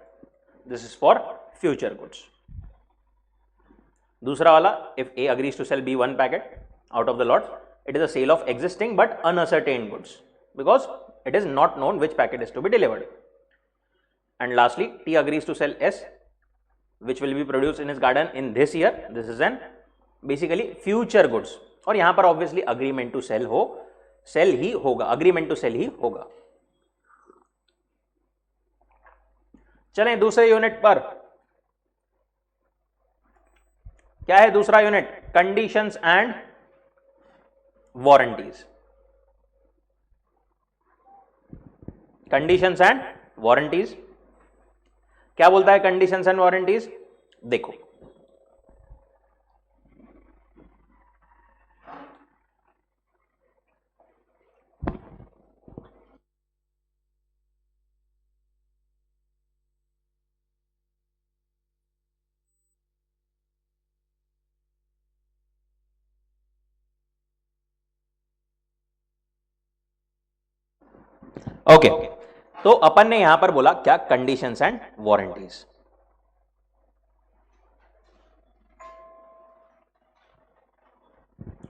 This is for future goods. दूसरा वाला, if A agrees to sell B 1 packet out of the lot, it is a sale of existing but unascertained goods because it is not known which packet is to be delivered. And lastly, T agrees to sell S which will be produced in his garden in this year. This is an basically future goods. और यहां पर obviously agreement to cell हो, cell ही होगा, agreement to cell ही होगा. चलें दूसरे unit पर. क्या है दूसरा unit? Conditions and warranties. Conditions and warranties क्या बोलता है? कंडीशंस एंड वारंटीज देखो, ओके. तो अपन ने यहां पर बोला क्या? Conditions and warranties.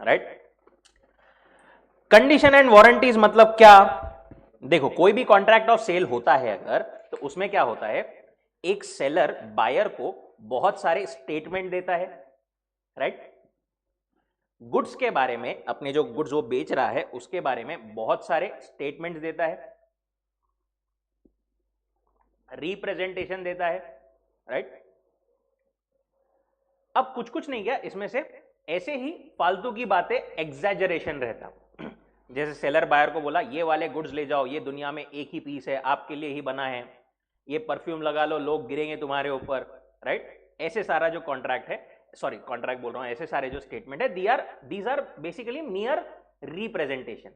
Right? Condition and warranties मतलब क्या? देखो, कोई भी कॉन्ट्रैक्ट ऑफ सेल होता है अगर, तो उसमें क्या होता है? एक सेलर बायर को बहुत सारे स्टेटमेंट देता है, राइट? गुड्स के बारे में, अपने जो गुड्स वो बेच रहा है उसके बारे में बहुत सारे स्टेटमेंट्स देता है, रिप्रेजेंटेशन देता है, राइट। अब कुछ कुछ नहीं किया इसमें से, ऐसे ही फालतू की बातें, एग्जैजरेशन रहता। जैसे सेलर बायर को बोला ये वाले गुड्स ले जाओ, ये दुनिया में एक ही पीस है, आपके लिए ही बना है, ये परफ्यूम लगा लो लोग गिरेंगे तुम्हारे ऊपर, राइट। ऐसे सारा जो कॉन्ट्रैक्ट है, सॉरी कॉन्ट्रैक्ट बोल रहा हूं, ऐसे सारे जो स्टेटमेंट है, these are basically mere representation.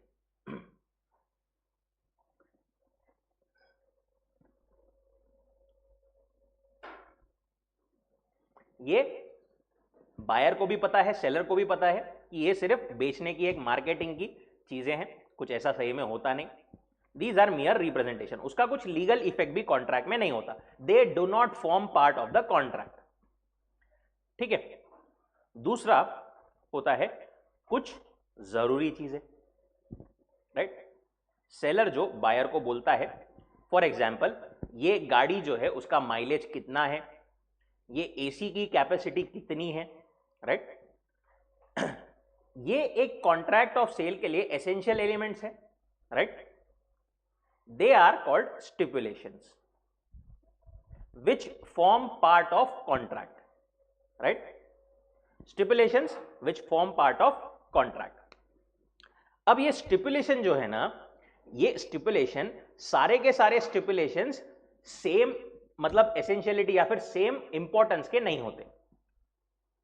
ये बायर को भी पता है, सेलर को भी पता है कि ये सिर्फ बेचने की एक मार्केटिंग की चीजें हैं, कुछ ऐसा सही में होता नहीं। दीज आर मियर रिप्रेजेंटेशन, उसका कुछ लीगल इफेक्ट भी कॉन्ट्रैक्ट में नहीं होता, they do not form part of the contract, ठीक है। दूसरा होता है कुछ जरूरी चीजें, राइट। सेलर जो बायर को बोलता है, फॉर एग्जाम्पल ये गाड़ी जो है उसका माइलेज कितना है, ये एसी की कैपेसिटी कितनी है, राइट। ये एक कॉन्ट्रैक्ट ऑफ सेल के लिए एसेंशियल एलिमेंट्स है, right. They are called stipulations which form part of contract, right. Stipulations which form part of contract. अब ये स्टिपुलेशन जो है ना, ये स्टिपुलेशन सारे के सारे स्टिपुलेशंस सेम मतलब एसेंशियलिटी या फिर सेम इंपॉर्टेंस के नहीं होते।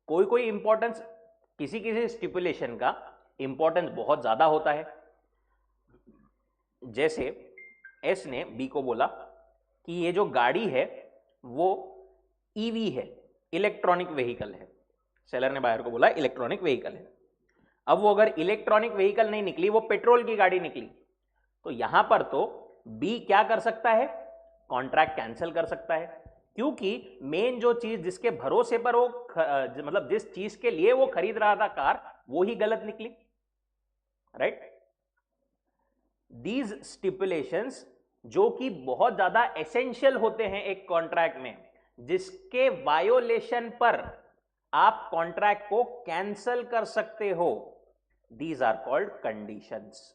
कोई कोई इंपॉर्टेंस, किसी किसी स्टिपुलेशन का इंपॉर्टेंस बहुत ज्यादा होता है। जैसे एस ने बी को बोला कि ये जो गाड़ी है वो ईवी है, इलेक्ट्रॉनिक व्हीकल है। सेलर ने बायर को बोला इलेक्ट्रॉनिक व्हीकल है। अब वो अगर इलेक्ट्रॉनिक व्हीकल नहीं निकली, वो पेट्रोल की गाड़ी निकली, तो यहां पर तो बी क्या कर सकता है, कॉन्ट्रैक्ट कैंसिल कर सकता है, क्योंकि मेन जो चीज जिसके भरोसे पर वो मतलब जिस चीज के लिए वो खरीद रहा था कार, वो ही गलत निकली, राइट। दीज स्टिपुलेशंस जो कि बहुत ज्यादा एसेंशियल होते हैं एक कॉन्ट्रैक्ट में, जिसके वायोलेशन पर आप कॉन्ट्रैक्ट को कैंसिल कर सकते हो, दीज आर कॉल्ड कंडीशंस।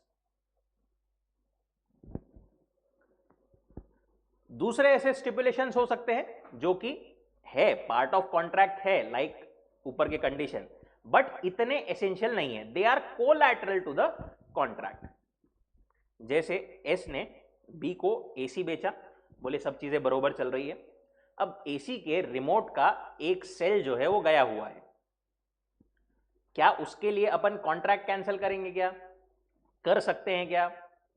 दूसरे ऐसे स्टिपुलेशंस हो सकते हैं जो कि है पार्ट ऑफ कॉन्ट्रैक्ट है, लाइक ऊपर के कंडीशन, बट इतने एसेंशियल नहीं है, they are collateral to the contract. जैसे एस ने बी को एसी बेचा, बोले सब चीजें बरोबर चल रही है। अब एसी के रिमोट का एक सेल जो है वो गया हुआ है, क्या उसके लिए अपन कॉन्ट्रैक्ट कैंसिल करेंगे, क्या कर सकते हैं, क्या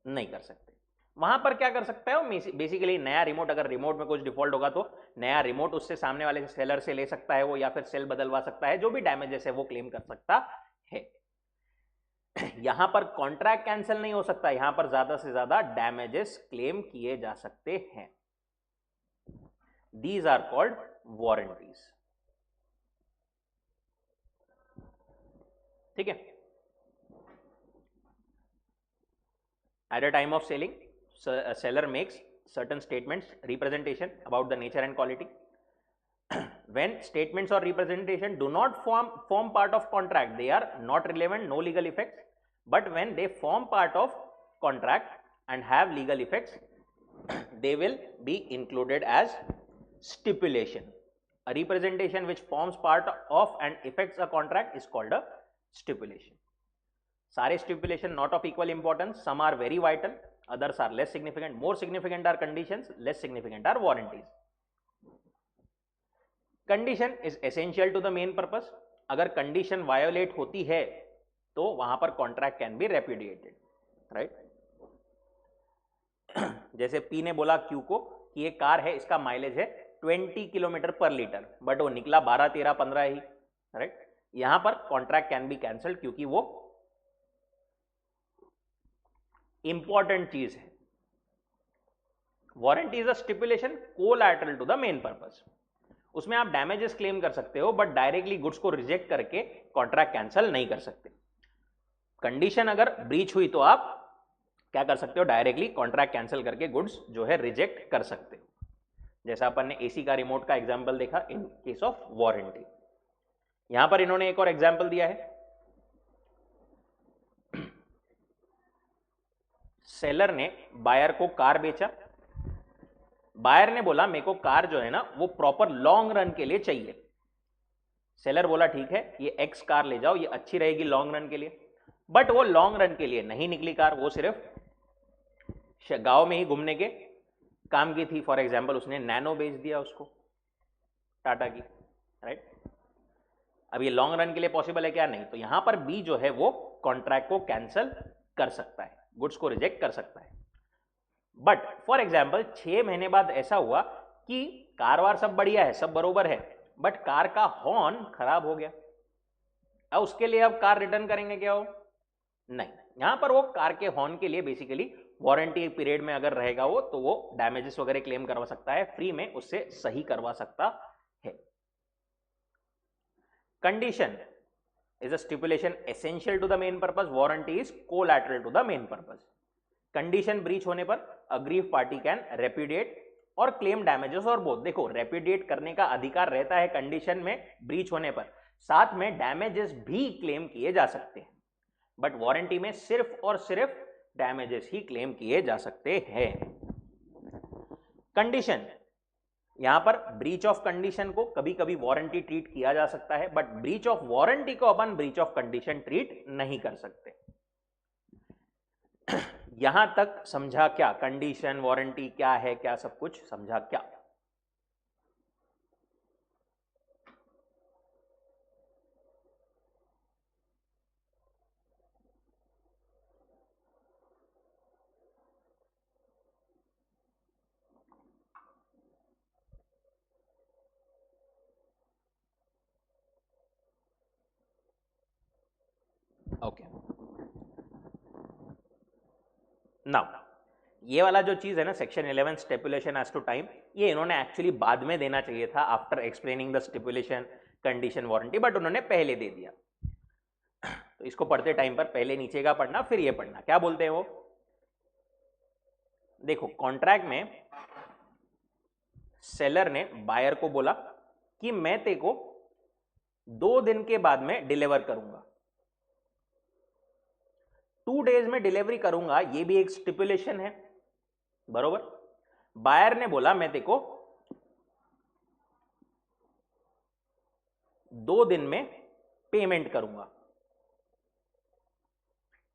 नहीं कर सकते। वहां पर क्या कर सकता है, बेसिकली नया रिमोट, अगर रिमोट में कुछ डिफॉल्ट होगा तो नया रिमोट उससे सामने वाले सेलर से ले सकता है वो, या फिर सेल बदलवा सकता है, जो भी डैमेजेस है वो क्लेम कर सकता है। यहां पर कॉन्ट्रैक्ट कैंसिल नहीं हो सकता, यहां पर ज्यादा से ज्यादा डैमेजेस क्लेम किए जा सकते हैं। दीज आर कॉल्ड वारंटीज, ठीक है। At a time of selling, seller makes certain statements, representation about the nature and quality. When statements or representation do not form part of contract, they are not relevant, no legal effects. But when they form part of contract and have legal effects, they will be included as stipulation. A representation which forms part of and affects a contract is called a stipulation. सारे stipulation not of equal importance, some are very vital, others are less significant, more significant are conditions, less significant are warranties. Condition is essential to the main purpose. अगर condition violate होती है तो वहां पर contract can be repudiated, right? जैसे P ने बोला Q को कि ये कार है, इसका माइलेज है 20 किलोमीटर पर लीटर, बट वो निकला 12, 13, 15 ही, राइट। यहां पर कॉन्ट्रैक्ट कैन बी कैंसल्ड क्योंकि वो इंपॉर्टेंट चीज है। Warranty is a stipulation collateral to the main purpose. उसमें आप डैमेजेस क्लेम कर सकते हो, बट डायरेक्टली गुड्स को रिजेक्ट करके कॉन्ट्रैक्ट कैंसिल नहीं कर सकते। कंडीशन अगर ब्रीच हुई तो आप क्या कर सकते हो, डायरेक्टली कॉन्ट्रैक्ट कैंसिल करके गुड्स जो है रिजेक्ट कर सकते हो। जैसा अपन ने एसी का रिमोट का एग्जांपल देखा इन केस ऑफ वारंटी। यहां पर इन्होंने एक और एग्जांपल दिया है, सेलर ने बायर को कार बेचा, बायर ने बोला मेरे को कार जो है ना वो प्रॉपर लॉन्ग रन के लिए चाहिए। सेलर बोला ठीक है ये एक्स कार ले जाओ, ये अच्छी रहेगी लॉन्ग रन के लिए, बट वो लॉन्ग रन के लिए नहीं निकली कार, वो सिर्फ गांव में ही घूमने के काम की थी। फॉर एग्जाम्पल उसने नैनो बेच दिया उसको टाटा की, राइट। अब ये लॉन्ग रन के लिए पॉसिबल है क्या? नहीं। तो यहां पर बी जो है वो कॉन्ट्रैक्ट को कैंसिल कर सकता है, गुड्स को रिजेक्ट कर सकता है। बट फॉर एग्जाम्पल 6 महीने बाद ऐसा हुआ कि कारवार सब बढ़िया है, सब बरोबर है, बट कार का हॉर्न खराब हो गया। अब उसके लिए अब कार रिटर्न करेंगे क्या हो? नहीं। यहां पर वो कार के हॉर्न के लिए बेसिकली वारंटी पीरियड में अगर रहेगा वो, तो वो डैमेजेस वगैरह क्लेम करवा सकता है, फ्री में उससे सही करवा सकता है। Condition is a stipulation essential to the main purpose, warranty is collateral to the main purpose. Condition breach होने पर अग्रीव पार्टी कैन रेप्यूडिएट और क्लेम डैमेजेस और बोथ। देखो रेप्यूडिएट करने का अधिकार रहता है कंडीशन में ब्रीच होने पर, साथ में डैमेजेस भी क्लेम किए जा सकते हैं, बट वारंटी में सिर्फ और सिर्फ डैमेजेस ही क्लेम किए जा सकते हैं। कंडीशन, यहां पर ब्रीच ऑफ कंडीशन को कभी कभी वारंटी ट्रीट किया जा सकता है, बट ब्रीच ऑफ वारंटी को अपन ब्रीच ऑफ कंडीशन ट्रीट नहीं कर सकते। यहां तक समझा क्या? कंडीशन वारंटी क्या है, क्या सब कुछ समझा क्या? ओके नाउ ये वाला जो चीज है ना section 11 stipulation as to time, ये इन्होंने एक्चुअली बाद में देना चाहिए था after explaining the stipulation condition warranty, but उन्होंने पहले दे दिया। तो इसको पढ़ते टाइम पर पहले नीचे का पढ़ना फिर ये पढ़ना। क्या बोलते हैं वो? देखो कॉन्ट्रैक्ट में सेलर ने बायर को बोला कि मैं तेरे को 2 दिन के बाद में डिलीवर करूंगा, 2 डेज में डिलीवरी करूंगा, ये भी एक स्टिपुलेशन है, बरोबर। बायर ने बोला मैं तेरे को 2 दिन में पेमेंट करूंगा,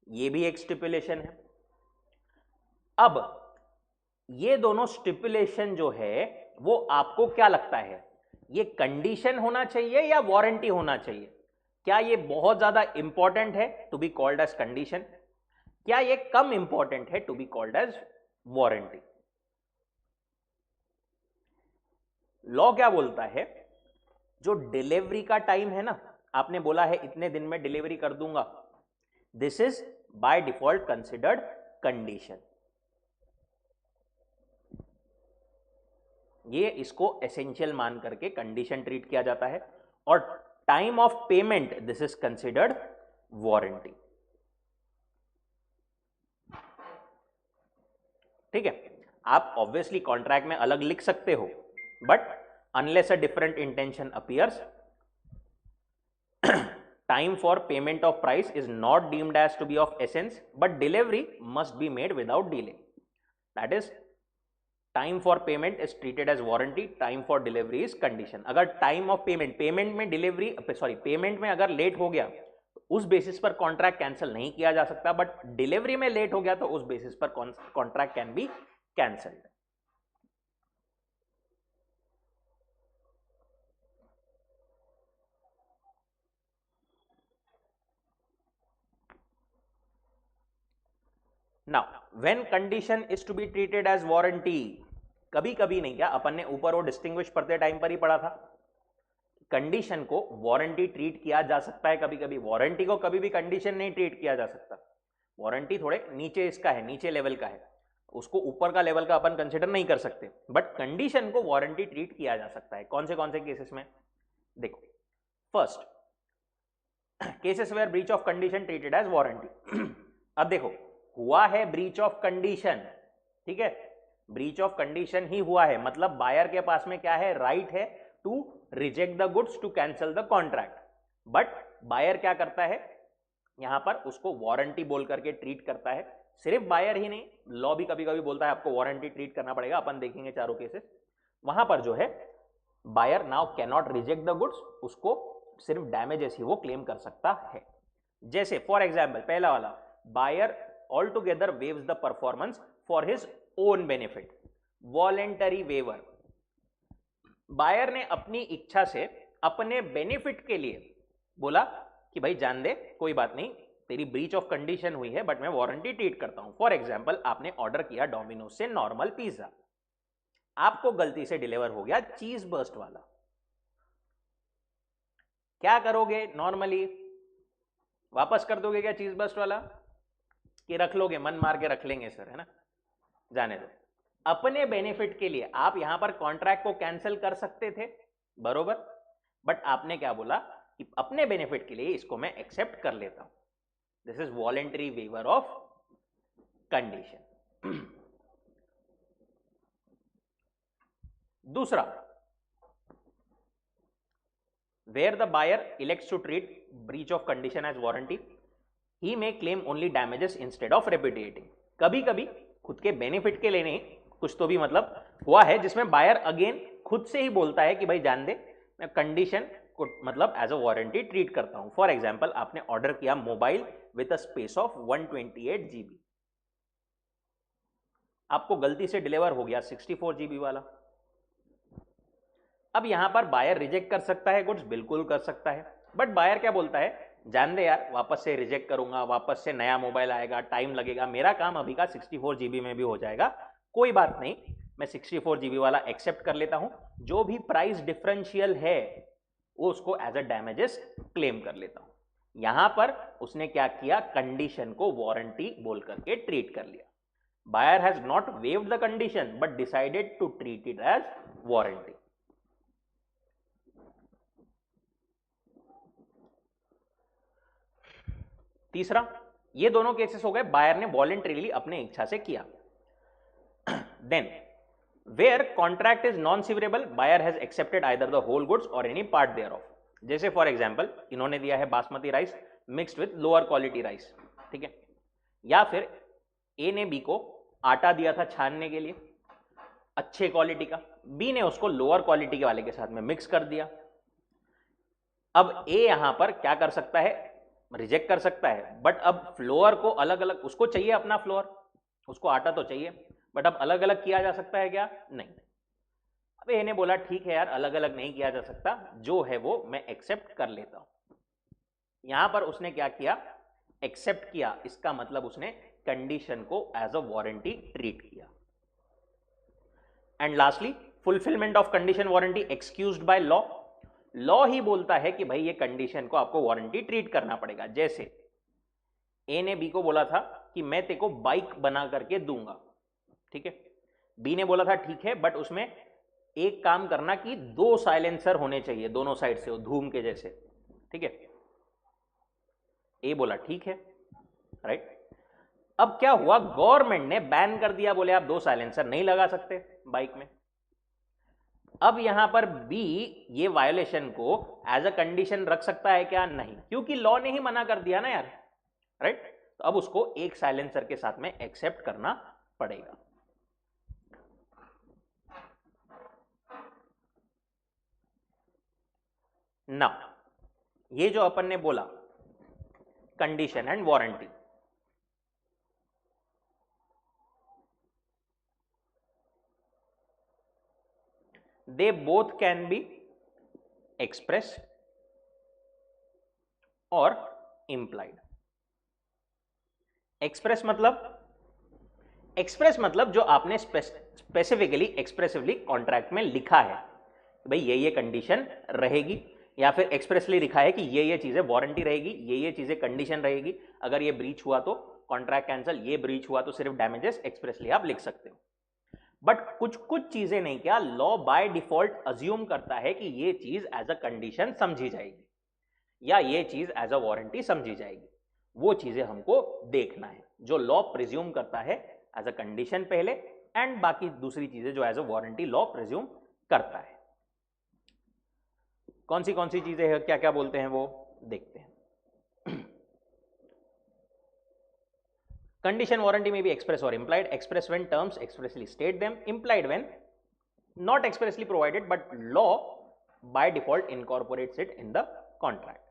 ये भी एक स्टिपुलेशन है। अब ये दोनों स्टिपुलेशन जो है वो आपको क्या लगता है, ये कंडीशन होना चाहिए या वारंटी होना चाहिए? क्या ये बहुत ज्यादा इंपॉर्टेंट है to be called as condition, क्या ये कम इंपॉर्टेंट है to be called as warranty? Law क्या बोलता है? जो डिलीवरी का टाइम है ना, आपने बोला है इतने दिन में डिलीवरी कर दूंगा, this is by default considered condition. ये इसको एसेंशियल मान करके कंडीशन ट्रीट किया जाता है, और time of payment this is considered warranty. ठीक है, आप ऑब्वियसली कॉन्ट्रैक्ट में अलग लिख सकते हो, but unless a different intention appears, time for payment of price is not deemed as to be of essence, but delivery must be made without delay. That is, time for payment is treated as warranty, time for delivery is condition. अगर time of payment, payment में delivery sorry payment में अगर late हो गया तो उस basis पर contract cancel नहीं किया जा सकता, बट डिलीवरी में लेट हो गया तो उस बेसिस पर contract can be cancelled. Now, when condition is to be treated as warranty, कभी कभी नहीं, क्या अपन ने ऊपर वो डिस्टिंग्विश पढ़ते टाइम पर ही पढ़ा था, कंडीशन को वारंटी ट्रीट किया जा सकता है कभी कभी, वारंटी को कभी भी कंडीशन नहीं ट्रीट किया जा सकता। वारंटी थोड़े नीचे इसका है, नीचे लेवल का है, उसको ऊपर का लेवल का अपन कंसिडर नहीं कर सकते, बट कंडीशन को वारंटी ट्रीट किया जा सकता है। कौन से केसेस में? देखो, first cases where breach of condition treated as warranty. अब देखो हुआ है ब्रीच ऑफ कंडीशन, ठीक है, ब्रीच ऑफ कंडीशन ही हुआ है, मतलब बायर के पास में क्या है, राइट है to reject the goods, to cancel the contract, but buyer क्या करता है यहां पर, उसको वारंटी बोल करके ट्रीट करता है, सिर्फ बायर ही नहीं, लॉ भी कभी कभी बोलता है आपको वारंटी ट्रीट करना पड़ेगा, अपन देखेंगे चारों केसेस। वहां पर जो है buyer now can not reject the goods, उसको सिर्फ डैमेजेस ही वो क्लेम कर सकता है। जैसे फॉर एग्जाम्पल पहला वाला, buyer all together waives the performance for his own benefit, voluntary waiver. Buyer ने अपनी इच्छा से अपने बेनिफिट के लिए बोला कि भाई जान दे, कोई बात नहीं, तेरी ब्रीच ऑफ कंडीशन हुई है बट मैं वारंटी ट्रीट करता हूं। फॉर एग्जाम्पल आपने ऑर्डर किया डोमिनोज से नॉर्मल पिज्जा, आपको गलती से डिलीवर हो गया चीज बर्स्ट वाला, क्या करोगे? नॉर्मली वापस कर दोगे क्या चीज बर्स्ट वाला, कि रख लोगे? मन मार के रख लेंगे सर, है ना, जाने दो। अपने बेनिफिट के लिए आप यहां पर कॉन्ट्रैक्ट को कैंसिल कर सकते थे, बरोबर, बट आपने क्या बोला कि अपने बेनिफिट के लिए इसको मैं एक्सेप्ट कर लेता हूं। This is voluntary waiver of condition. दूसरा, where the buyer elects to treat breach of condition as warranty, he may claim only damages instead of repudiating। कभी कभी खुद के बेनिफिट के लिए नहीं, कुछ तो भी मतलब हुआ है जिसमें बायर अगेन खुद से ही बोलता है कि भाई जान दे, मैं कंडीशन को मतलब एज अ वारंटी ट्रीट करता हूं। फॉर एग्जाम्पल आपने ऑर्डर किया mobile with a space of 128 GB, आपको गलती से डिलीवर हो गया 64 GB वाला। अब यहां पर बायर रिजेक्ट कर सकता है गुड्स, बिल्कुल कर सकता है, बट बायर क्या बोलता है, जान दे यार, वापस से रिजेक्ट करूंगा, वापस से नया मोबाइल आएगा, टाइम लगेगा, मेरा काम अभी का 64 GB में भी हो जाएगा, कोई बात नहीं, मैं 64 GB वाला एक्सेप्ट कर लेता हूं, जो भी प्राइस डिफरेंशियल है वो उसको एज अ डैमेजेस क्लेम कर लेता हूं। यहां पर उसने क्या किया, कंडीशन को वारंटी बोल करके ट्रीट कर लिया। Buyer has not waived the condition but decided to treat it as warranty. तीसरा, ये दोनों केसेस हो गए बायर ने वॉलंटरीली अपने इच्छा से किया। Then where contract is non severable, buyer has accepted either the whole goods और एनी पार्ट देयर ऑफ। जैसे फॉर एग्जाम्पल इन्होंने दिया है basmati rice mixed with lower quality rice, ठीक है, या फिर ए ने बी को आटा दिया था छानने के लिए अच्छे क्वालिटी का, बी ने उसको लोअर क्वालिटी के वाले के साथ में मिक्स कर दिया। अब ए यहां पर क्या कर सकता है, रिजेक्ट कर सकता है, बट अब फ्लोर को अलग अलग, उसको चाहिए अपना फ्लोर, उसको आटा तो चाहिए, बट अब अलग अलग किया जा सकता है क्या? नहीं। अब इन्हें बोला ठीक है यार, अलग अलग नहीं किया जा सकता, जो है वो मैं एक्सेप्ट कर लेता हूं। यहां पर उसने क्या किया, एक्सेप्ट किया, इसका मतलब उसने कंडीशन को एज अ वारंटी ट्रीट किया। And lastly, fulfilment of condition warranty excused by law. Law ही बोलता है कि भाई ये कंडीशन को आपको वारंटी ट्रीट करना पड़ेगा। जैसे ए ने बी को बोला था कि मैं तेरे को बाइक बना करके दूंगा, ठीक है, बी ने बोला था ठीक है, बट उसमें एक काम करना कि 2 साइलेंसर होने चाहिए दोनों साइड से, धूम के जैसे, ठीक है। ए बोला ठीक है, राइट। अब क्या हुआ, गवर्नमेंट ने बैन कर दिया, बोले आप 2 साइलेंसर नहीं लगा सकते बाइक में। अब यहां पर बी ये वायोलेशन को एज अ कंडीशन रख सकता है क्या? नहीं, क्योंकि लॉ ने ही मना कर दिया ना यार, राइट। तो अब उसको एक साइलेंसर के साथ में एक्सेप्ट करना पड़ेगा। ना, ये जो अपन ने बोला condition and warranty, they both can be expressed or implied। Express मतलब जो आपने स्पेसिफिकली एक्सप्रेसिवली कॉन्ट्रैक्ट में लिखा है भाई ये कंडीशन रहेगी, या फिर एक्सप्रेसली लिखा है कि ये चीजें वारंटी रहेगी, ये चीजें कंडीशन रहेगी, अगर ये ब्रीच हुआ तो कॉन्ट्रैक्ट कैंसिल, ये ब्रीच हुआ तो सिर्फ डैमेजेस, एक्सप्रेसली आप लिख सकते हो। बट कुछ चीजें नहीं, क्या लॉ बाय डिफॉल्ट अज्यूम करता है कि ये चीज एज अ कंडीशन समझी जाएगी या ये चीज एज अ वारंटी समझी जाएगी। वो चीजें हमको देखना है जो लॉ प्रिज्यूम करता है एज अ कंडीशन पहले, एंड बाकी दूसरी चीजें जो as a warranty law presume करता है। कौन सी चीजें हैं, क्या क्या बोलते हैं वो देखते हैं। Condition warranty may be express or implied. Express when terms expressly state them. Implied when not expressly provided but law by default incorporates it in the contract.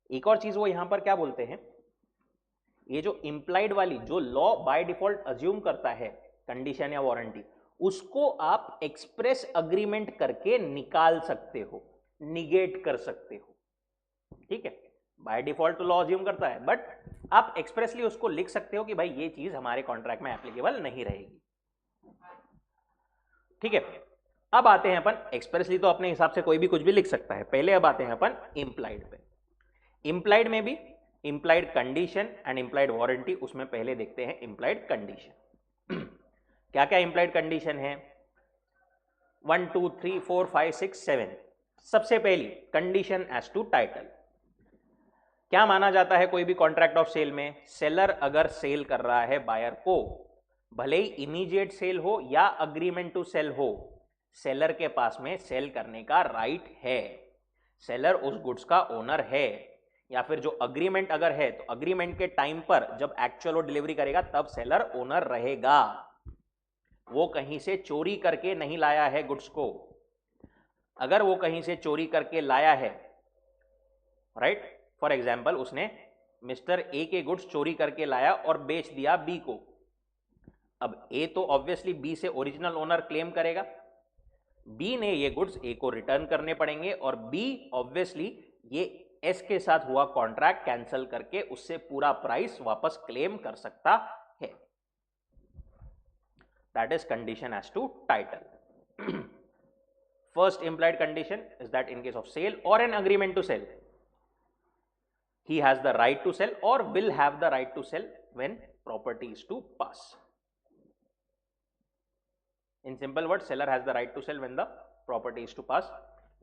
एक और चीज वो यहां पर क्या बोलते हैं, ये जो implied वाली जो law by default assume करता है कंडीशन या वारंटी, उसको आप एक्सप्रेस अग्रीमेंट करके निकाल सकते हो, निगेट कर सकते हो, ठीक है। बाय डिफॉल्ट तो लॉ अज्यूम करता है, बट आप एक्सप्रेसली उसको लिख सकते हो कि भाई ये चीज हमारे कॉन्ट्रैक्ट में एप्लीकेबल नहीं रहेगी, ठीक है। अब आते हैं अपन एक्सप्रेसली, तो अपने हिसाब से कोई भी कुछ भी लिख सकता है। पहले अब आते हैं अपन इंप्लाइड पे। इंप्लाइड में भी implied condition and implied warranty, उसमें पहले देखते हैं इंप्लाइड कंडीशन। क्या क्या इंप्लाइड कंडीशन है? 1 2 3 4 5 6 7। सबसे पहली कंडीशन एज टू टाइटल। क्या माना जाता है कोई भी कॉन्ट्रैक्ट ऑफ सेल में? सेलर अगर सेल कर रहा है बायर को, भले ही इमीडिएट सेल हो या अग्रीमेंट टू सेल हो, सेलर के पास में सेल करने का राइट है। सेलर उस गुड्स का ओनर है, या फिर जो अग्रीमेंट अगर है तो अग्रीमेंट के टाइम पर जब एक्चुअल वो डिलीवरी करेगा तब सेलर ओनर रहेगा। वो कहीं से चोरी करके नहीं लाया है गुड्स को। अगर वो कहीं से चोरी करके लाया है, राइट, फॉर एग्जाम्पल उसने मिस्टर ए के गुड्स चोरी करके लाया और बेच दिया बी को, अब ए तो ऑब्वियसली बी से ओरिजिनल ओनर क्लेम करेगा, बी ने ये गुड्स ए को रिटर्न करने पड़ेंगे और बी ऑब्वियसली ये एस के साथ हुआ कॉन्ट्रैक्ट कैंसिल करके उससे पूरा प्राइस वापस क्लेम कर सकता है। That is condition as to title. First implied condition is that in case of sale or an agreement to sell, he has the right to sell or will have the right to sell when property is to pass. In simple words, seller has the right to sell when the property is to pass.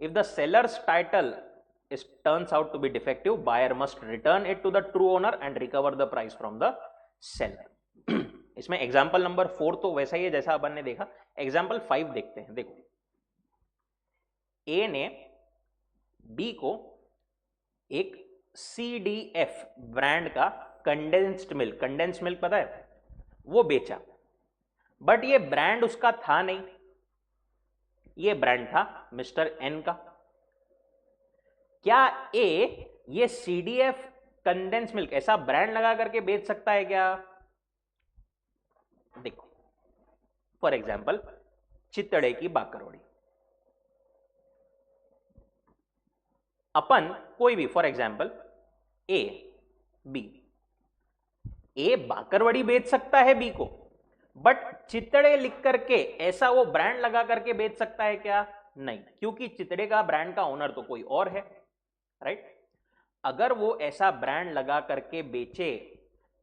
If the seller's title turns out to be defective, buyer must return it to the true owner and recover the price from the seller. इसमें example number 4 तो वैसा ही है जैसा अपन ने देखा। Example 5 देखते हैं। देखो, ए ने बी को एक CDF ब्रांड का कंडेंस्ड मिल्क पता है, वो बेचा, बट ये ब्रांड उसका था नहीं, ये ब्रांड था मिस्टर एन का। क्या ए ये CDF कंडेंस्ड मिल्क ऐसा ब्रांड लगा करके बेच सकता है क्या? देखो, फॉर एग्जाम्पल चितड़े की बाकरवड़ी, अपन कोई भी फॉर एग्जाम्पल ए बी, ए बाकरवड़ी बेच सकता है बी को, बट चितड़े लिख करके ऐसा वो ब्रांड लगा करके बेच सकता है क्या? नहीं, क्योंकि चितड़े का ब्रांड का ओनर तो कोई और है, राइट। अगर वो ऐसा ब्रांड लगा करके बेचे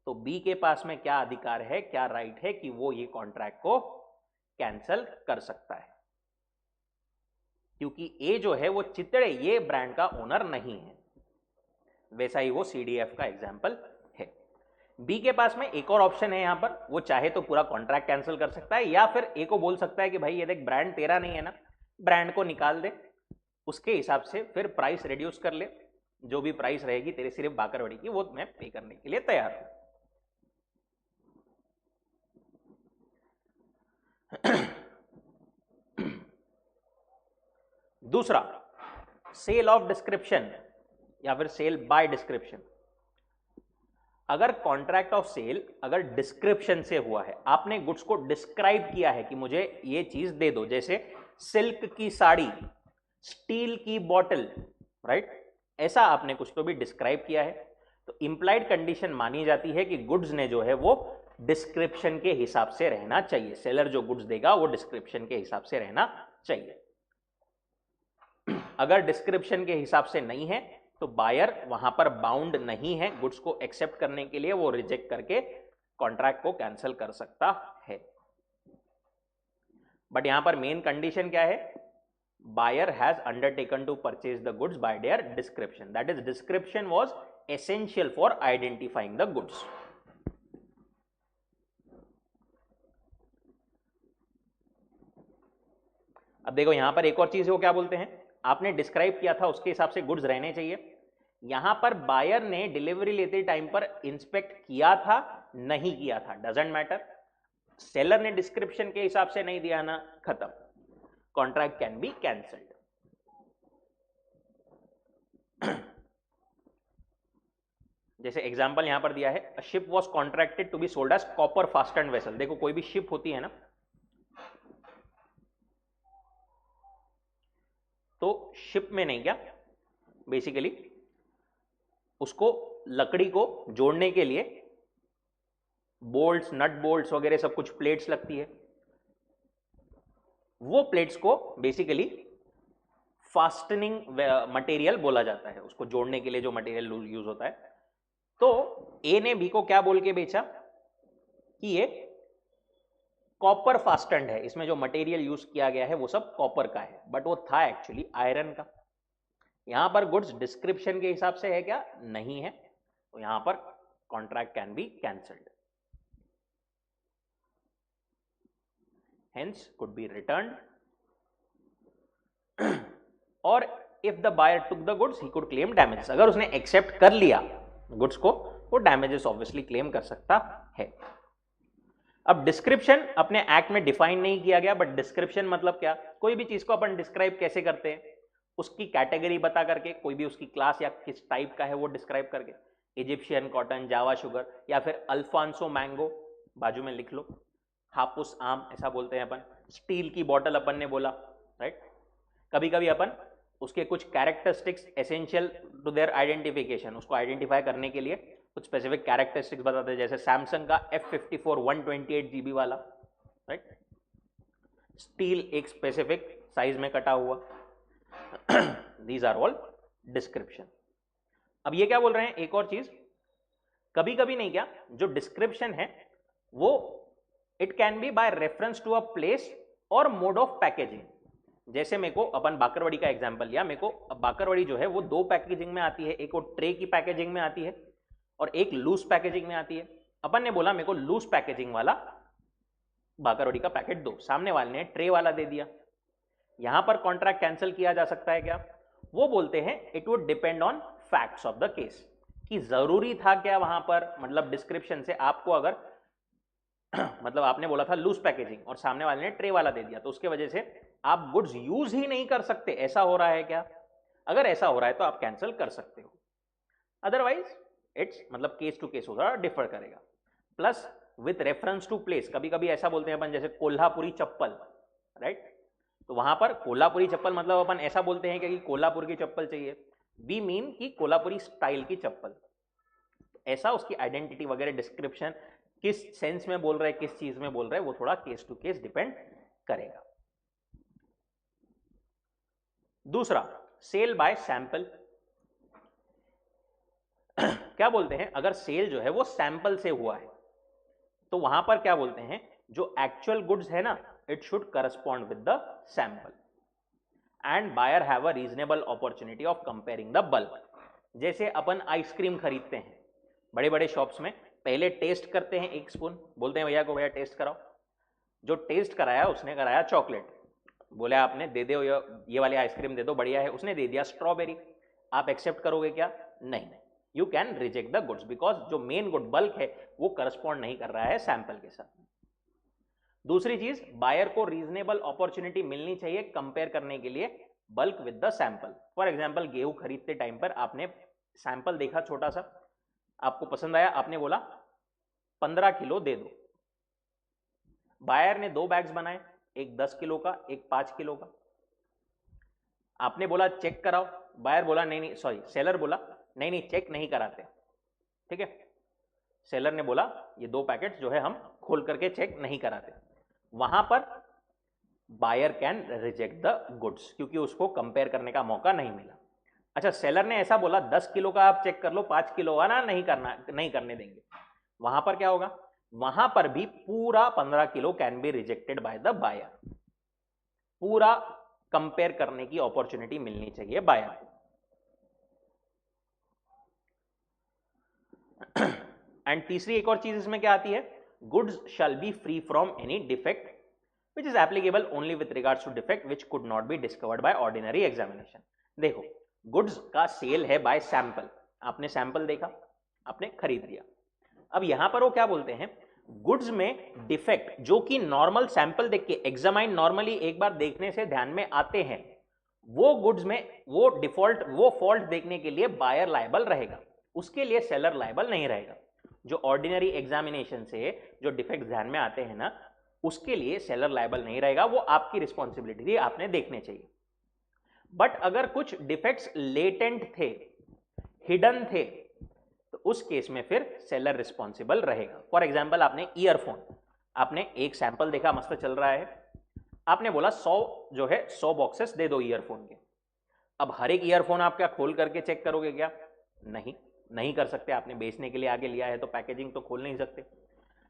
तो बी के पास में क्या अधिकार है, क्या राइट है कि वो ये कॉन्ट्रैक्ट को कैंसिल कर सकता है, क्योंकि ए जो है वो चितड़े ये ब्रांड का ओनर नहीं है। वैसा ही वो CDF का एग्जाम्पल है। बी के पास में एक और ऑप्शन है, यहां पर वो चाहे तो पूरा कॉन्ट्रैक्ट कैंसिल कर सकता है, या फिर ए को बोल सकता है कि भाई ये देख ब्रांड तेरा नहीं है ना, ब्रांड को निकाल दे, उसके हिसाब से फिर प्राइस रिड्यूस कर ले, जो भी प्राइस रहेगी तेरे सिर्फ बाकरवड़ी की वो मैं पे करने के लिए तैयार हूं। दूसरा, सेल ऑफ डिस्क्रिप्शन या फिर सेल बाय डिस्क्रिप्शन। अगर कॉन्ट्रैक्ट ऑफ सेल अगर डिस्क्रिप्शन से हुआ है, आपने गुड्स को डिस्क्राइब किया है कि मुझे ये चीज दे दो, जैसे सिल्क की साड़ी, स्टील की बॉटल, राइट, ऐसा आपने कुछ तो भी डिस्क्राइब किया है, तो इंप्लाइड कंडीशन मानी जाती है कि गुड्स ने जो है वो डिस्क्रिप्शन के हिसाब से रहना चाहिए। सेलर जो गुड्स देगा वो डिस्क्रिप्शन के हिसाब से रहना चाहिए। अगर डिस्क्रिप्शन के हिसाब से नहीं है तो बायर वहां पर बाउंड नहीं है गुड्स को एक्सेप्ट करने के लिए, वो रिजेक्ट करके कॉन्ट्रैक्ट को कैंसिल कर सकता है। बट यहां पर मेन कंडीशन क्या है? Buyer has undertaken to purchase the goods by their description, that is description was essential for identifying the goods. अब देखो यहां पर एक और चीज है, वो क्या बोलते हैं, आपने डिस्क्राइब किया था उसके हिसाब से गुड्स रहने चाहिए। यहां पर बायर ने डिलीवरी लेते टाइम पर इंस्पेक्ट किया था नहीं किया था, डजंट मैटर, सेलर ने डिस्क्रिप्शन के हिसाब से नहीं दिया ना, खत्म, कॉन्ट्रैक्ट कैन बी कैंसल्ड। जैसे एग्जांपल यहां पर दिया है, a ship was contracted to be sold as copper fastened vessel. देखो कोई भी शिप होती है ना, तो शिप में नहीं, क्या बेसिकली उसको लकड़ी को जोड़ने के लिए बोल्ट्स, नट बोल्ट्स वगैरह सब कुछ प्लेट्स लगती है, वो प्लेट्स को बेसिकली फास्टनिंग मटेरियल बोला जाता है, उसको जोड़ने के लिए जो मटेरियल यूज होता है। तो ए ने बी को क्या बोल के बेचा कि ये कॉपर फास्टन्ड है, इसमें जो मटेरियल यूज किया गया है वो सब कॉपर का है, बट वो था एक्चुअली आयरन का। यहां पर गुड्स डिस्क्रिप्शन के हिसाब से है क्या, नहीं है, तो यहां पर contract can be cancelled, hence could be returned, और if the buyer took the goods he could claim damages। अगर उसने एक्सेप्ट कर लिया गुड्स को, वो डैमेजेस ऑब्वियसली क्लेम कर सकता है। अब डिस्क्रिप्शन अपने एक्ट में डिफाइन नहीं किया गया, बट डिस्क्रिप्शन मतलब क्या, कोई भी चीज को अपन डिस्क्राइब कैसे करते हैं, उसकी कैटेगरी बता करके, कोई भी उसकी क्लास या किस टाइप का है वो डिस्क्राइब करके, इजिप्शियन कॉटन, जावा शुगर, या फिर अल्फांसो मैंगो, बाजू में लिख लो, हापुस आम ऐसा बोलते हैं अपन, स्टील की बॉटल अपन ने बोला, राइट। कभी कभी अपन उसके कुछ characteristics essential to their identification, उसको आइडेंटिफाई करने के लिए कुछ स्पेसिफिक कैरेक्टरिस्टिक्स बताते हैं, जैसे सैमसंग का F54 128 GB वाला, राइट, स्टील एक स्पेसिफिक साइज में कटा हुआ, दीज आर ऑल डिस्क्रिप्शन। अब ये क्या बोल रहे हैं, एक और चीज, कभी कभी नहीं, क्या जो डिस्क्रिप्शन है वो it can be by reference to a place और मोड ऑफ पैकेजिंग। जैसे मेरे को अपन बाकरवड़ी का एग्जांपल लिया, मेरे को बाकरवड़ी जो है वो दो पैकेजिंग में आती है, एक वो ट्रे की पैकेजिंग में आती है और एक लूज पैकेजिंग में आती है। अपन ने बोला मेरे को लूज पैकेजिंग वाला बाकरवड़ी का पैकेट दो, सामने वाले ने ट्रे वाला दे दिया, यहां पर कॉन्ट्रैक्ट कैंसिल किया जा सकता है क्या, वो बोलते हैं it would depend on facts of the case, कि जरूरी था क्या वहां पर, मतलब डिस्क्रिप्शन से आपको अगर मतलब आपने बोला था लूज पैकेजिंग और सामने वाले ने ट्रे वाला दे दिया, तो उसके वजह से आप गुड्स यूज ही नहीं कर सकते, ऐसा हो रहा है क्या, अगर ऐसा हो रहा है तो आप कैंसिल कर सकते हो, अदरवाइज इट्स मतलब केस टू केस होगा, डिफर करेगा। Plus with reference to place, कभी कभी ऐसा बोलते हैं अपन, जैसे कोल्हापुरी चप्पल, राइट, तो वहां पर कोल्हापुरी चप्पल मतलब अपन ऐसा बोलते हैं कि कोल्हापुर की चप्पल चाहिए, वी मीन कि कोल्हापुरी स्टाइल की चप्पल, ऐसा उसकी आइडेंटिटी वगैरह डिस्क्रिप्शन किस सेंस में बोल रहे हैं, किस चीज में बोल रहे हैं, वो थोड़ा केस टू केस डिपेंड करेगा। दूसरा, सेल बाय सैंपल। क्या बोलते हैं, अगर सेल जो है वो सैंपल से हुआ है तो वहां पर क्या बोलते हैं, जो एक्चुअल गुड्स है ना, it should correspond with the sample and buyer have a reasonable opportunity of comparing the bulk. जैसे अपन आइसक्रीम खरीदते हैं बड़े बड़े शॉप्स में, पहले टेस्ट करते हैं, एक स्पून बोलते हैं भैया को, भैया टेस्ट कराओ, जो टेस्ट कराया उसने कराया चॉकलेट, बोले आपने दे दो ये वाली आइसक्रीम दे दो बढ़िया है, उसने दे दिया स्ट्रॉबेरी, आप एक्सेप्ट करोगे क्या, नहीं, you can reject the goods, because जो मेन गुड बल्क है वो करस्पॉन्ड नहीं कर रहा है सैंपल के साथ। दूसरी चीज, बायर को रीजनेबल अपॉर्चुनिटी मिलनी चाहिए कंपेयर करने के लिए bulk with the sample. For example गेहूं खरीदते टाइम पर आपने सैंपल देखा छोटा सा, आपको पसंद आया, आपने बोला 15 किलो दे दो, बायर ने 2 बैग्स बनाए, एक 10 किलो का, एक 5 किलो का, आपने बोला चेक कराओ, बायर बोला नहीं नहीं, सॉरी सेलर बोला नहीं नहीं चेक नहीं कराते, ठीक है, सेलर ने बोला ये 2 पैकेट्स जो है हम खोल करके चेक नहीं कराते, वहां पर buyer can reject the goods क्योंकि उसको कंपेयर करने का मौका नहीं मिला। अच्छा, सेलर ने ऐसा बोला 10 किलो का आप चेक कर लो, 5 किलो का ना नहीं करने देंगे, वहां पर क्या होगा, वहां पर भी पूरा 15 kilo can be rejected by the buyer, पूरा कंपेयर करने की अपॉर्चुनिटी मिलनी चाहिए बायर को। एंड तीसरी एक और चीज इसमें क्या आती है, goods shall be free from any defect which is applicable only with regards to defect which could not be discovered by ordinary examination. देखो, गुड्स का सेल है बाय सैंपल, आपने सैंपल देखा, आपने खरीद लिया, अब यहां पर वो क्या बोलते हैं, गुड्स में डिफेक्ट जो कि नॉर्मल सैंपल देख के एग्जामाइन नॉर्मली एक बार देखने से ध्यान में आते हैं, वो गुड्स में वो डिफॉल्ट वो फॉल्ट देखने के लिए बायर लायबल रहेगा, उसके लिए सेलर लायबल नहीं रहेगा। जो ऑर्डिनरी एग्जामिनेशन से जो डिफेक्ट ध्यान में आते हैं ना, उसके लिए सेलर लायबल नहीं रहेगा, वो आपकी रिस्पॉन्सिबिलिटी थी, आपने देखने चाहिए। बट अगर कुछ डिफेक्ट्स लेटेंट थे, हिडन थे, तो उस केस में फिर सेलर रिस्पॉन्सिबल रहेगा। फॉर एग्जाम्पल आपने ईयरफोन, आपने एक सैंपल देखा मस्त चल रहा है, आपने बोला 100 बॉक्सेस दे दो ईयरफोन के। अब हर एक ईयरफोन आप क्या खोल करके चेक करोगे क्या? नहीं कर सकते, आपने बेचने के लिए आगे लिया है तो पैकेजिंग तो खोल नहीं सकते।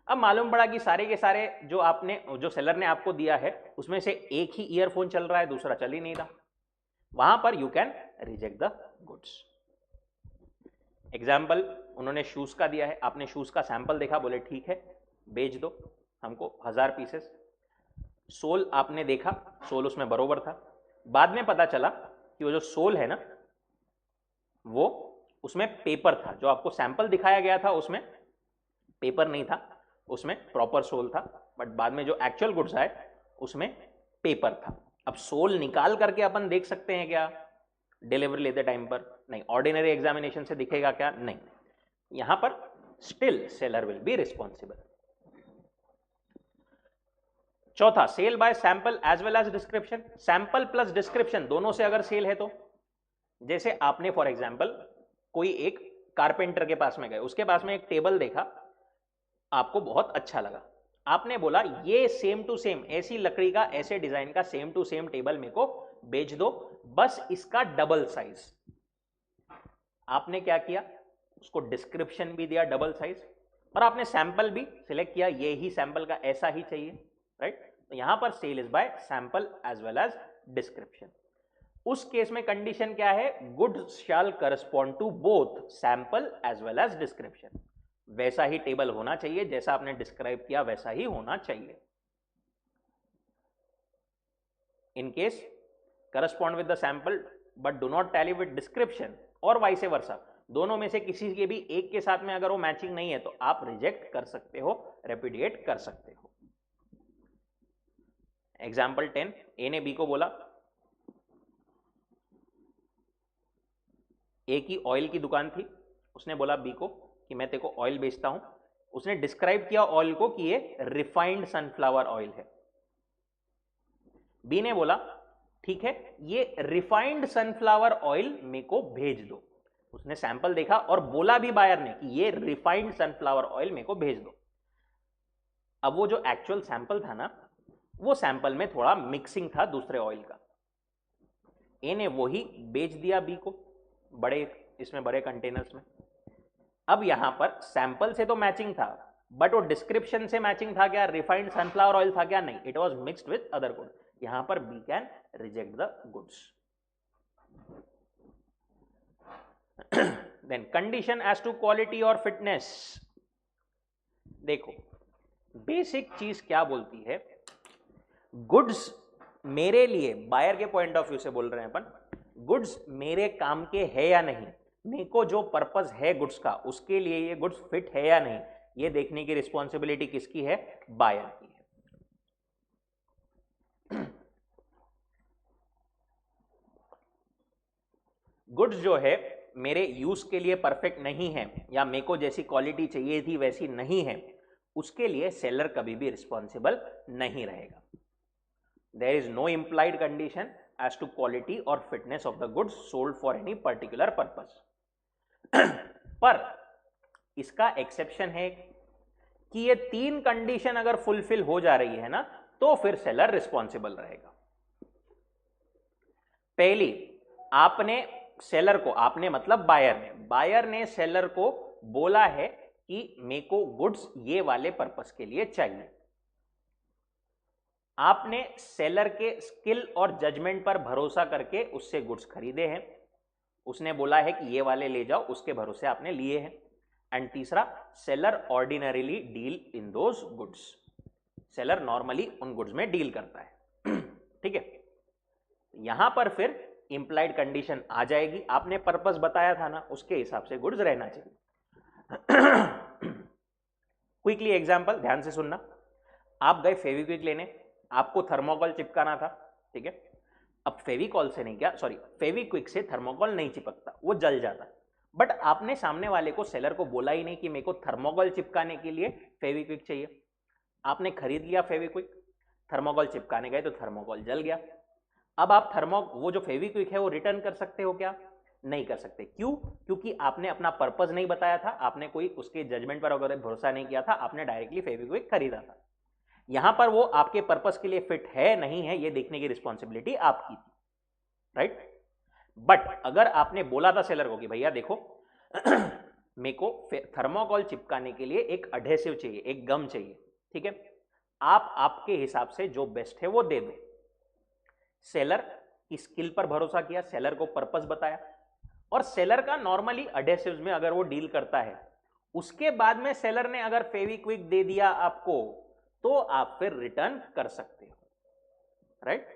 अब मालूम पड़ा कि सारे के सारे जो सेलर ने आपको दिया है उसमें से एक ही ईयरफोन चल रहा है, दूसरा चल ही नहीं रहा, वहां पर you can reject the goods. Example उन्होंने शूज का दिया है, आपने शूज का सैंपल देखा, बोले ठीक है बेच दो हमको 1000 पीसेस। सोल आपने देखा, सोल उसमें बरोबर था, बाद में पता चला कि वो जो सोल है ना, वो उसमें पेपर था, जो आपको सैंपल दिखाया गया था उसमें पेपर नहीं था, उसमें प्रॉपर सोल था, बट बाद में जो एक्चुअल गुड्स आए उसमें पेपर था। अब सोल निकाल करके अपन देख सकते हैं क्या डिलीवरी लेते टाइम पर? नहीं। ऑर्डिनरी एग्जामिनेशन से दिखेगा क्या? नहीं। यहां पर still seller will be responsible. चौथा, sale by sample as well as description. Sample plus description दोनों से अगर सेल है तो, जैसे आपने फॉर एग्जांपल कोई एक कारपेंटर के पास में गए, उसके पास में एक टेबल देखा, आपको बहुत अच्छा लगा, आपने बोला ये सेम टू सेम ऐसी लकड़ी का ऐसे डिजाइन का सेम टू सेम टेबल मेरे को बेच दो, बस इसका डबल साइज। आपने क्या किया, उसको डिस्क्रिप्शन भी दिया डबल साइज, और आपने सैंपल भी सिलेक्ट किया, ये ही सैंपल का ऐसा ही चाहिए, राइट? तो यहां पर sale is by sample as well as description. उस केस में कंडीशन क्या है? Goods shall correspond to both sample as well as description. वैसा ही टेबल होना चाहिए, जैसा आपने डिस्क्राइब किया वैसा ही होना चाहिए। In case correspond with the sample but do not tally with description, और वाइस वर्सा, दोनों में से किसी के भी एक के साथ में अगर वो मैचिंग नहीं है तो आप रिजेक्ट कर सकते हो, रेपुडिएट कर सकते हो। एग्जाम्पल 10, ए ने बी को बोला, ए की ऑयल की दुकान थी, उसने बोला बी को कि मैं तेरे को ऑयल बेचता हूं। उसने डिस्क्राइब किया ऑयल को कि ये रिफाइंड सनफ्लावर ऑयल है। बी ने बोला ठीक है ये रिफाइंड सनफ्लावर ऑयल मेरे को भेज दो। उसने सैंपल देखा और बोला भी बायर ने कि ये रिफाइंड सनफ्लावर ऑयल मेरे को भेज दो। अब वो जो एक्चुअल सैंपल था ना, वो सैंपल में थोड़ा मिक्सिंग था दूसरे ऑयल का। ए ने वही बेच दिया बी को बड़े कंटेनर्स में। अब यहां पर सैंपल से तो मैचिंग था, बट वो डिस्क्रिप्शन से मैचिंग था क्या? रिफाइंड सनफ्लावर ऑयल था क्या? नहीं, it was mixed with other good. यहां पर we can reject the goods. Then condition as to quality और फिटनेस। देखो बेसिक चीज क्या बोलती है, गुड्स मेरे लिए, बायर के पॉइंट ऑफ व्यू से बोल रहे हैं अपन, गुड्स मेरे काम के है या नहीं, मेरे को जो पर्पस है गुड्स का उसके लिए ये गुड्स फिट है या नहीं, ये देखने की रिस्पॉन्सिबिलिटी किसकी है? बायर की है। गुड्स जो है मेरे यूज के लिए परफेक्ट नहीं है, या मेरे को जैसी क्वालिटी चाहिए थी वैसी नहीं है, उसके लिए सेलर कभी भी रिस्पॉन्सिबल नहीं रहेगा। There is no implied condition as to quality और fitness of the goods sold for any particular purpose. पर इसका एक्सेप्शन है कि ये 3 कंडीशन अगर फुलफिल हो जा रही है ना, तो फिर सेलर रिस्पॉन्सिबल रहेगा। पहली, आपने सेलर को, आपने मतलब बायर ने सेलर को बोला है कि मेरे को गुड्स ये वाले पर्पस के लिए चाहिए। आपने सेलर के स्किल और जजमेंट पर भरोसा करके उससे गुड्स खरीदे हैं, उसने बोला है कि ये वाले ले जाओ, उसके भरोसे आपने लिए हैं। एंड तीसरा, seller ordinarily deal in those goods, seller normally उन गुड्स में डील करता है। ठीक है, यहां पर फिर इंप्लाइड कंडीशन आ जाएगी, आपने पर्पस बताया था ना, उसके हिसाब से गुड्स रहना चाहिए। क्विकली एग्जांपल ध्यान से सुनना। आप गए फेविक्विक लेने, आपको थर्मोकॉल चिपकाना था, ठीक है। अब फेविकॉल से नहीं, क्या सॉरी, फेविक्विक से थर्मोकॉल नहीं चिपकता, वो जल जाता। बट आपने सामने वाले को, सेलर को बोला ही नहीं कि मेरे को थर्मोकॉल चिपकाने के लिए फेविक्विक चाहिए। आपने खरीद लिया फेविक्विक, थर्मोकॉल चिपकाने गए तो थर्मोकॉल जल गया। अब आप वो जो फेविक्विक है वो रिटर्न कर सकते हो क्या? नहीं कर सकते। क्यों? क्योंकि आपने अपना पर्पस नहीं बताया था, आपने कोई उसके जजमेंट पर अगर भरोसा नहीं किया था, आपने डायरेक्टली फेविक्विक खरीदा था। यहां पर वो आपके पर्पस के लिए फिट है नहीं है ये देखने की रिस्पॉन्सिबिलिटी आपकी थी, राइट। बट अगर आपने बोला था सेलर को कि भैया देखो मेरे को थर्मोकॉल चिपकाने के लिए एक अडेसिव चाहिए, एक गम चाहिए, ठीक है, आप आपके हिसाब से जो बेस्ट है वो दे दो। सेलर की स्किल पर भरोसा किया, सेलर को पर्पस बताया, और सेलर का नॉर्मली अडेसिव्स में अगर वो डील करता है, उसके बाद में सेलर ने अगर फेविक्विक दे दिया आपको, तो आप फिर रिटर्न कर सकते हो, राइट।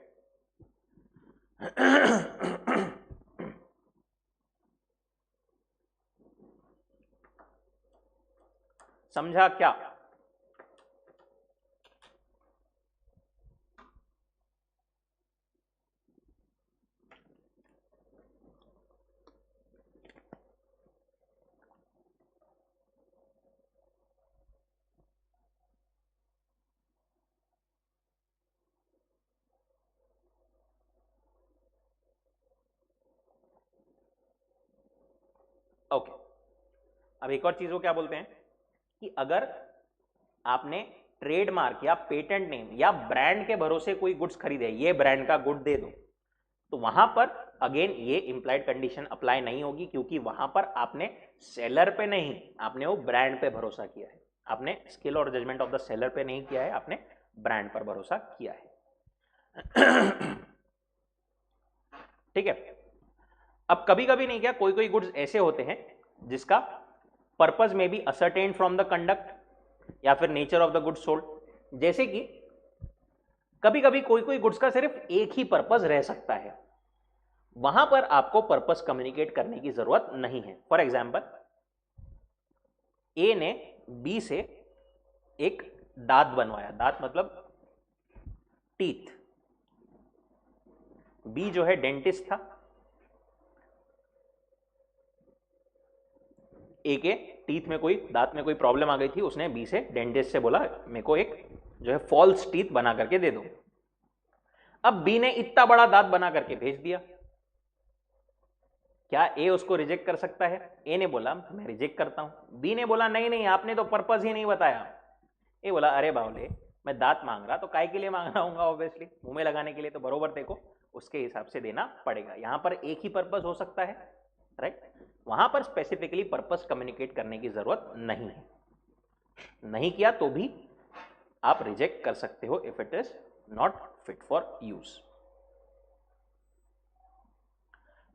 समझा क्या? ओके, अब एक और चीज को क्या बोलते हैं कि अगर आपने ट्रेडमार्क या पेटेंट नेम या ब्रांड के भरोसे कोई गुड्स खरीदे, ये ब्रांड का गुड दे दो, तो वहां पर अगेन ये इंप्लाइड कंडीशन अप्लाई नहीं होगी, क्योंकि वहां पर आपने सेलर पे नहीं, आपने वो ब्रांड पे भरोसा किया है। आपने स्किल और जजमेंट ऑफ द सेलर पे नहीं किया है, आपने ब्रांड पर भरोसा किया है। ठीक है। अब कभी कभी नहीं, क्या कोई कोई गुड्स ऐसे होते हैं जिसका purpose may be ascertain from the conduct या फिर nature of the goods sold. जैसे कि कभी कभी कोई कोई गुड्स का सिर्फ एक ही पर्पज रह सकता है, वहां पर आपको पर्पस कम्युनिकेट करने की जरूरत नहीं है। फॉर एग्जाम्पल, ए ने बी से एक दांत बनवाया, दांत मतलब टीथ। बी जो है डेंटिस्ट था, ए के टीथ में कोई, दांत में कोई प्रॉब्लम आ गई थी, उसने बी से, डेंटिस्ट से बोला मेरे को एक जो है फॉल्स टीथ बना करके दे दो। अब बी ने इतना बड़ा दांत बना करके भेज दिया, क्या ए उसको रिजेक्ट कर सकता है? ए ने बोला मैं रिजेक्ट करता हूं। बी ने बोला नहीं नहीं, आपने तो पर्पस ही नहीं बताया। ए बोला अरे बावले, मैं दांत मांग रहा तो काय के लिए मांग रहा हूँ, ऑब्वियसली मुंह में लगाने के लिए, तो बरोबर देखो उसके हिसाब से देना पड़ेगा। यहां पर एक ही पर्पस हो सकता है, राइट। वहां पर स्पेसिफिकली पर्पस कम्युनिकेट करने की जरूरत नहीं है, नहीं किया तो भी आप रिजेक्ट कर सकते हो if it is not fit for use.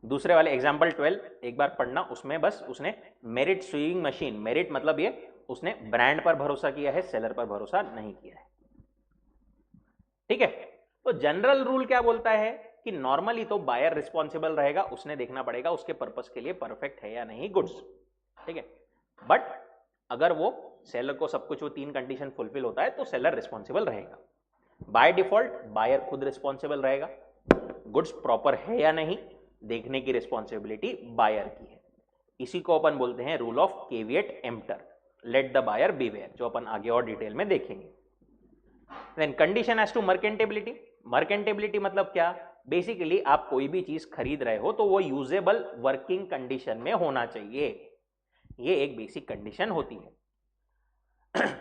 दूसरे वाले एग्जाम्पल 12 एक बार पढ़ना, उसमें बस उसने मेरिट स्विंग मशीन, मेरिट मतलब ये उसने ब्रांड पर भरोसा किया है, सेलर पर भरोसा नहीं किया है, ठीक है। तो जनरल रूल क्या बोलता है कि नॉर्मली तो बायर रिस्पॉन्सिबल रहेगा, उसने देखना पड़ेगा उसके पर्पस के लिए परफेक्ट है या नहीं गुड्स, ठीक है। बट अगर वो सेलर को सब कुछ, वो तीन कंडीशन फुलफिल होता है, तो सेलर रिस्पॉन्सिबल रहेगा। बाय डिफॉल्ट बायर खुद रिस्पॉन्सिबल रहेगा, गुड्स प्रॉपर है या नहीं देखने की रिस्पॉन्सिबिलिटी बायर की है। इसी को अपन बोलते हैं rule of caveat emptor, let the buyer beware, जो अपन आगे और डिटेल में देखेंगे। Then condition as to merchantability. Merchantability मतलब क्या? बेसिकली आप कोई भी चीज खरीद रहे हो तो वो यूजेबल वर्किंग कंडीशन में होना चाहिए, ये एक बेसिक कंडीशन होती है।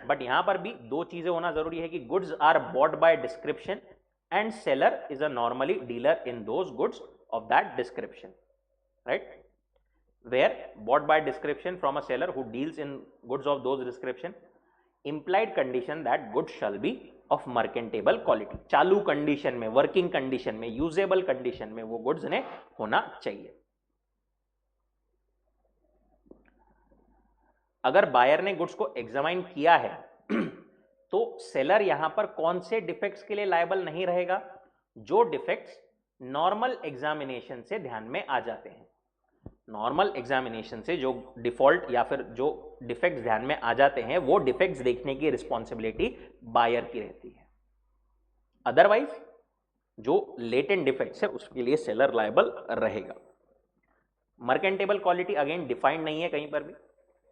बट यहां पर भी दो चीजें होना जरूरी है कि goods are bought by description and seller is a normally dealer in those goods of that description, right? Where bought by description from a seller who deals in goods of those description, implied condition that goods shall be of merchantable quality। चालू condition में, working condition में, usable condition में वो goods ने होना चाहिए। अगर buyer ने गुड्स को एग्जामाइन किया है तो सेलर यहां पर कौन से डिफेक्ट्स के लिए लायबल नहीं रहेगा? जो डिफेक्ट्स नॉर्मल एग्जामिनेशन से ध्यान में आ जाते हैं। नॉर्मल एग्जामिनेशन से जो डिफॉल्ट या फिर जो डिफेक्ट्स ध्यान में आ जाते हैं वो डिफेक्ट्स देखने की रिस्पॉन्सिबिलिटी बायर की रहती है। अदरवाइज जो लेटेंट डिफेक्ट्स है उसके लिए सेलर लायबल रहेगा। मर्केंटेबल क्वालिटी अगेन डिफाइंड नहीं है कहीं पर भी,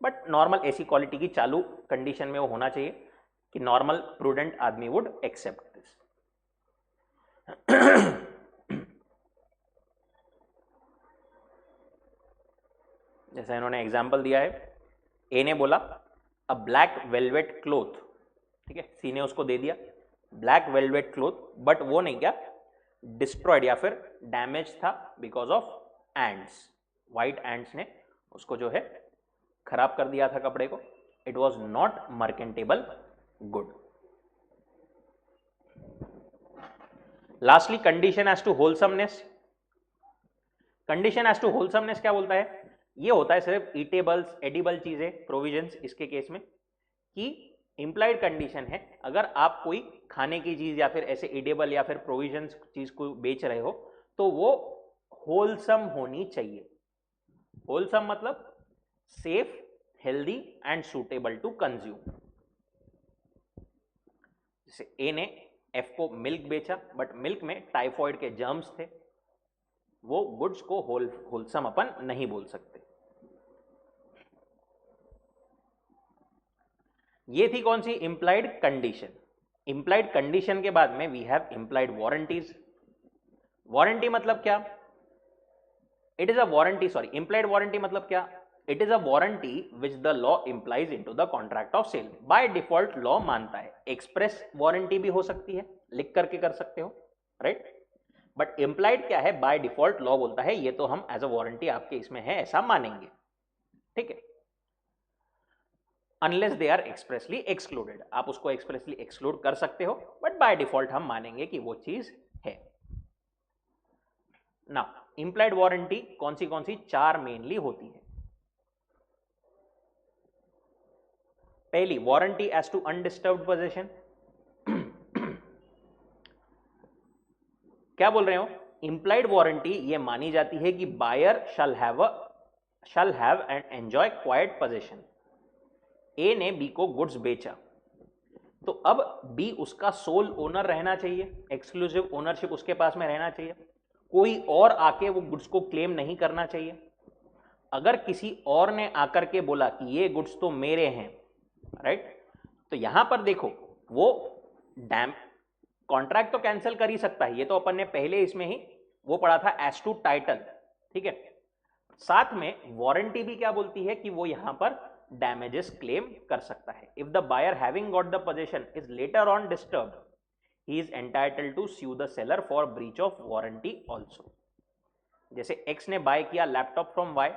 बट नॉर्मल ऐसी क्वालिटी की चालू कंडीशन में वो होना चाहिए कि नॉर्मल प्रूडेंट आदमी वुड एक्सेप्ट दिस। जैसा इन्होंने एग्जाम्पल दिया है, ए ने बोला अ ब्लैक वेलवेट क्लोथ, ठीक है, सी ने उसको दे दिया ब्लैक वेलवेट क्लोथ, बट वो नहीं क्या डिस्ट्रॉयड या फिर डैमेज था because of ends, white ends ने उसको जो है खराब कर दिया था कपड़े को। It was not merchantable good. Lastly condition as to wholesomeness. Condition as to wholesomeness क्या बोलता है? ये होता है सिर्फ ईटेबल्स एडिबल चीजें प्रोविजंस इसके केस में, कि इंप्लाइड कंडीशन है अगर आप कोई खाने की चीज या फिर ऐसे एडिबल या फिर प्रोविजंस चीज को बेच रहे हो तो वो होलसम होनी चाहिए। होलसम मतलब safe, healthy and suitable to consume. जैसे ए ने एफ को मिल्क बेचा, बट मिल्क में टाइफॉइड के जर्म्स थे, वो गुड्स को होलसम अपन नहीं बोल सकते। ये थी कौन सी? Implied condition. इंप्लाइड कंडीशन के बाद में we have implied warranties. Warranty मतलब क्या? It is a warranty, sorry, implied warranty मतलब क्या? It is a warranty which the law implies into the contract of sale. By default law मानता है express warranty भी हो सकती है, लिख करके कर सकते हो, राइट? बट इंप्लाइड क्या है? बाय डिफॉल्ट लॉ बोलता है ये तो हम एज अ वारंटी आपके इसमें है ऐसा मानेंगे, ठीक है, unless they are expressly excluded. आप उसको एक्सप्रेसली एक्सक्लूड कर सकते हो, बट बाय डिफॉल्ट हम मानेंगे कि वो चीज है। ना इंप्लाइड वारंटी कौन सी? चार मेनली होती है। पहली, warranty as to undisturbed position. क्या बोल रहे हो? इंप्लाइड वारंटी ये मानी जाती है कि buyer shall have and enjoy quiet position. A ने बी को गुड्स बेचा, तो अब बी उसका सोल ओनर रहना चाहिए, एक्सक्लूसिव ओनरशिप उसके पास में रहना चाहिए, कोई और आके वो गुड्स को क्लेम नहीं करना चाहिए। अगर किसी और ने आकर के बोला कि ये गुड्स तो मेरे हैं, राइट, तो यहां पर देखो वो कॉन्ट्रैक्ट तो कैंसिल कर ही सकता है, ये तो अपन ने पहले इसमें ही वो पढ़ा था एज टू टाइटल, ठीक है। साथ में वारंटी भी क्या बोलती है कि वो यहां पर डैमेजेस क्लेम कर सकता है। If the buyer having got the position is later on disturbed, he is entitled to sue the seller for breach of warranty also. जैसे एक्स ने बाय किया लैपटॉप फ्रॉम वाई,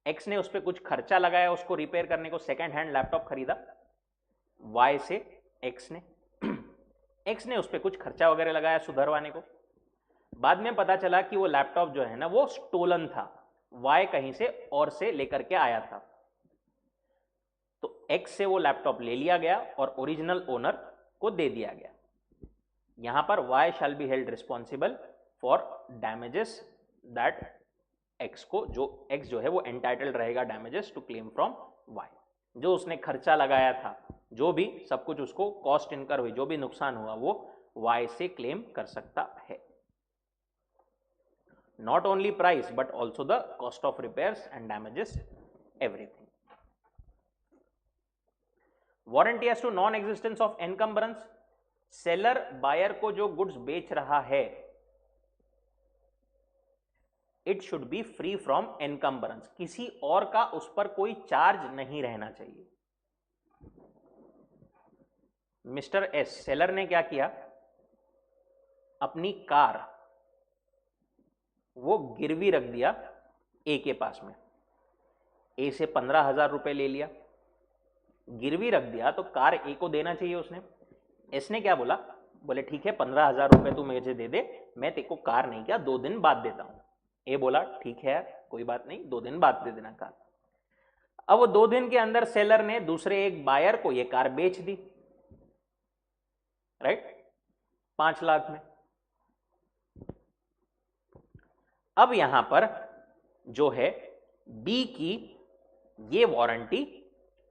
एक्स ने उस पर कुछ खर्चा लगाया उसको रिपेयर करने को, सेकेंड हैंड लैपटॉप खरीदा वाई से, एक्स ने उस पर कुछ खर्चा वगैरह लगाया सुधरवाने को, बाद में पता चला कि वो लैपटॉप जो है ना वो स्टोलन था, वाई कहीं से और से लेकर के आया था, तो एक्स से वो लैपटॉप ले लिया गया और ओरिजिनल ओनर को दे दिया गया। यहां पर Y shall be held responsible for damages that X को, जो एक्स जो है वो एंटाइटल्ड रहेगा damages to claim from Y. जो उसने खर्चा लगाया था, जो भी सब कुछ उसको कॉस्ट इनकर हुई, जो भी नुकसान हुआ वो वाई से क्लेम कर सकता है। Not only price but also the cost of repairs and damages, everything. Warranty as to non existence of encumbrance. Seller buyer को जो गुड्स बेच रहा है, it should be free from encumbrance, किसी और का उस पर कोई चार्ज नहीं रहना चाहिए। मिस्टर एस सेलर ने क्या किया, अपनी कार वो गिरवी रख दिया ए के पास में, ए से 15,000 रुपए ले लिया, गिरवी रख दिया, तो कार ए को देना चाहिए उसने। एस ने क्या बोला, बोले ठीक है 15,000 रुपए तू मुझे दे दे, मैं तेरे को कार नहीं क्या 2 दिन बाद देता हूं। ए बोला ठीक है यार कोई बात नहीं, 2 दिन बाद दे देना कार। अब वो 2 दिन के अंदर सेलर ने दूसरे एक बायर को ये कार बेच दी, राइट, 5 लाख में। अब यहां पर जो है बी की ये वारंटी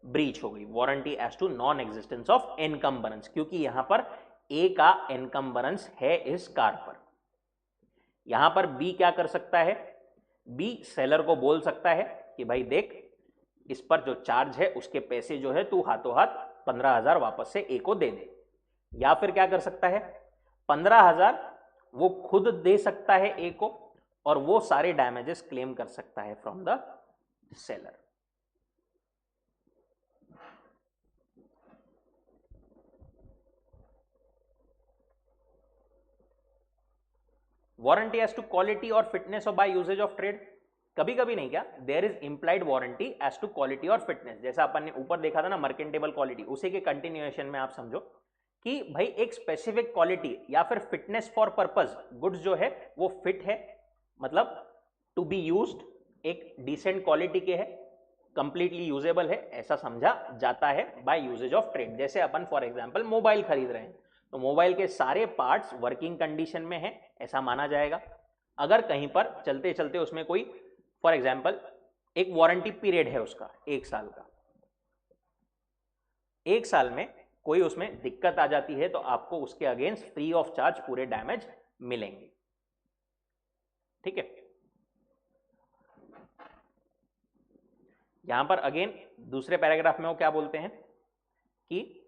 ब्रीच हो गई, warranty as to non existence of encumbrance, क्योंकि यहां पर ए का एनकम्बरेंस है इस कार पर। यहां पर बी क्या कर सकता है, बी सेलर को बोल सकता है कि भाई देख, इस पर जो चार्ज है उसके पैसे जो है तू हाथों हाथ 15,000 वापस से ए को दे दे। या फिर क्या कर सकता है, 15,000 वो खुद दे सकता है ए को और वो सारे डैमेजेस क्लेम कर सकता है from the seller. Warranty as to quality और fitness of by usages of trade, कभी कभी नहीं, क्या there is implied warranty as to quality और फिटनेस, जैसा अपन ने ऊपर देखा था ना मर्केंटेबल क्वालिटी, उसी के कंटिन्यूएशन में आप समझो कि भाई एक स्पेसिफिक क्वालिटी या फिर फिटनेस फॉर पर्पस गुड्स जो है वो फिट है, मतलब टू बी यूज्ड, एक डिसेंट क्वालिटी के है, कंप्लीटली यूजेबल है, ऐसा समझा जाता है बाय यूजेज ऑफ ट्रेड। जैसे अपन फॉर एग्जांपल मोबाइल खरीद रहे हैं तो मोबाइल के सारे पार्ट्स वर्किंग कंडीशन में है ऐसा माना जाएगा। अगर कहीं पर चलते चलते उसमें कोई फॉर एग्जांपल एक वारंटी पीरियड है उसका 1 साल का, 1 साल में कोई उसमें दिक्कत आ जाती है तो आपको उसके अगेंस्ट फ्री ऑफ चार्ज पूरे डैमेज मिलेंगे। ठीक है, यहां पर अगेन दूसरे पैराग्राफ में वो क्या बोलते हैं कि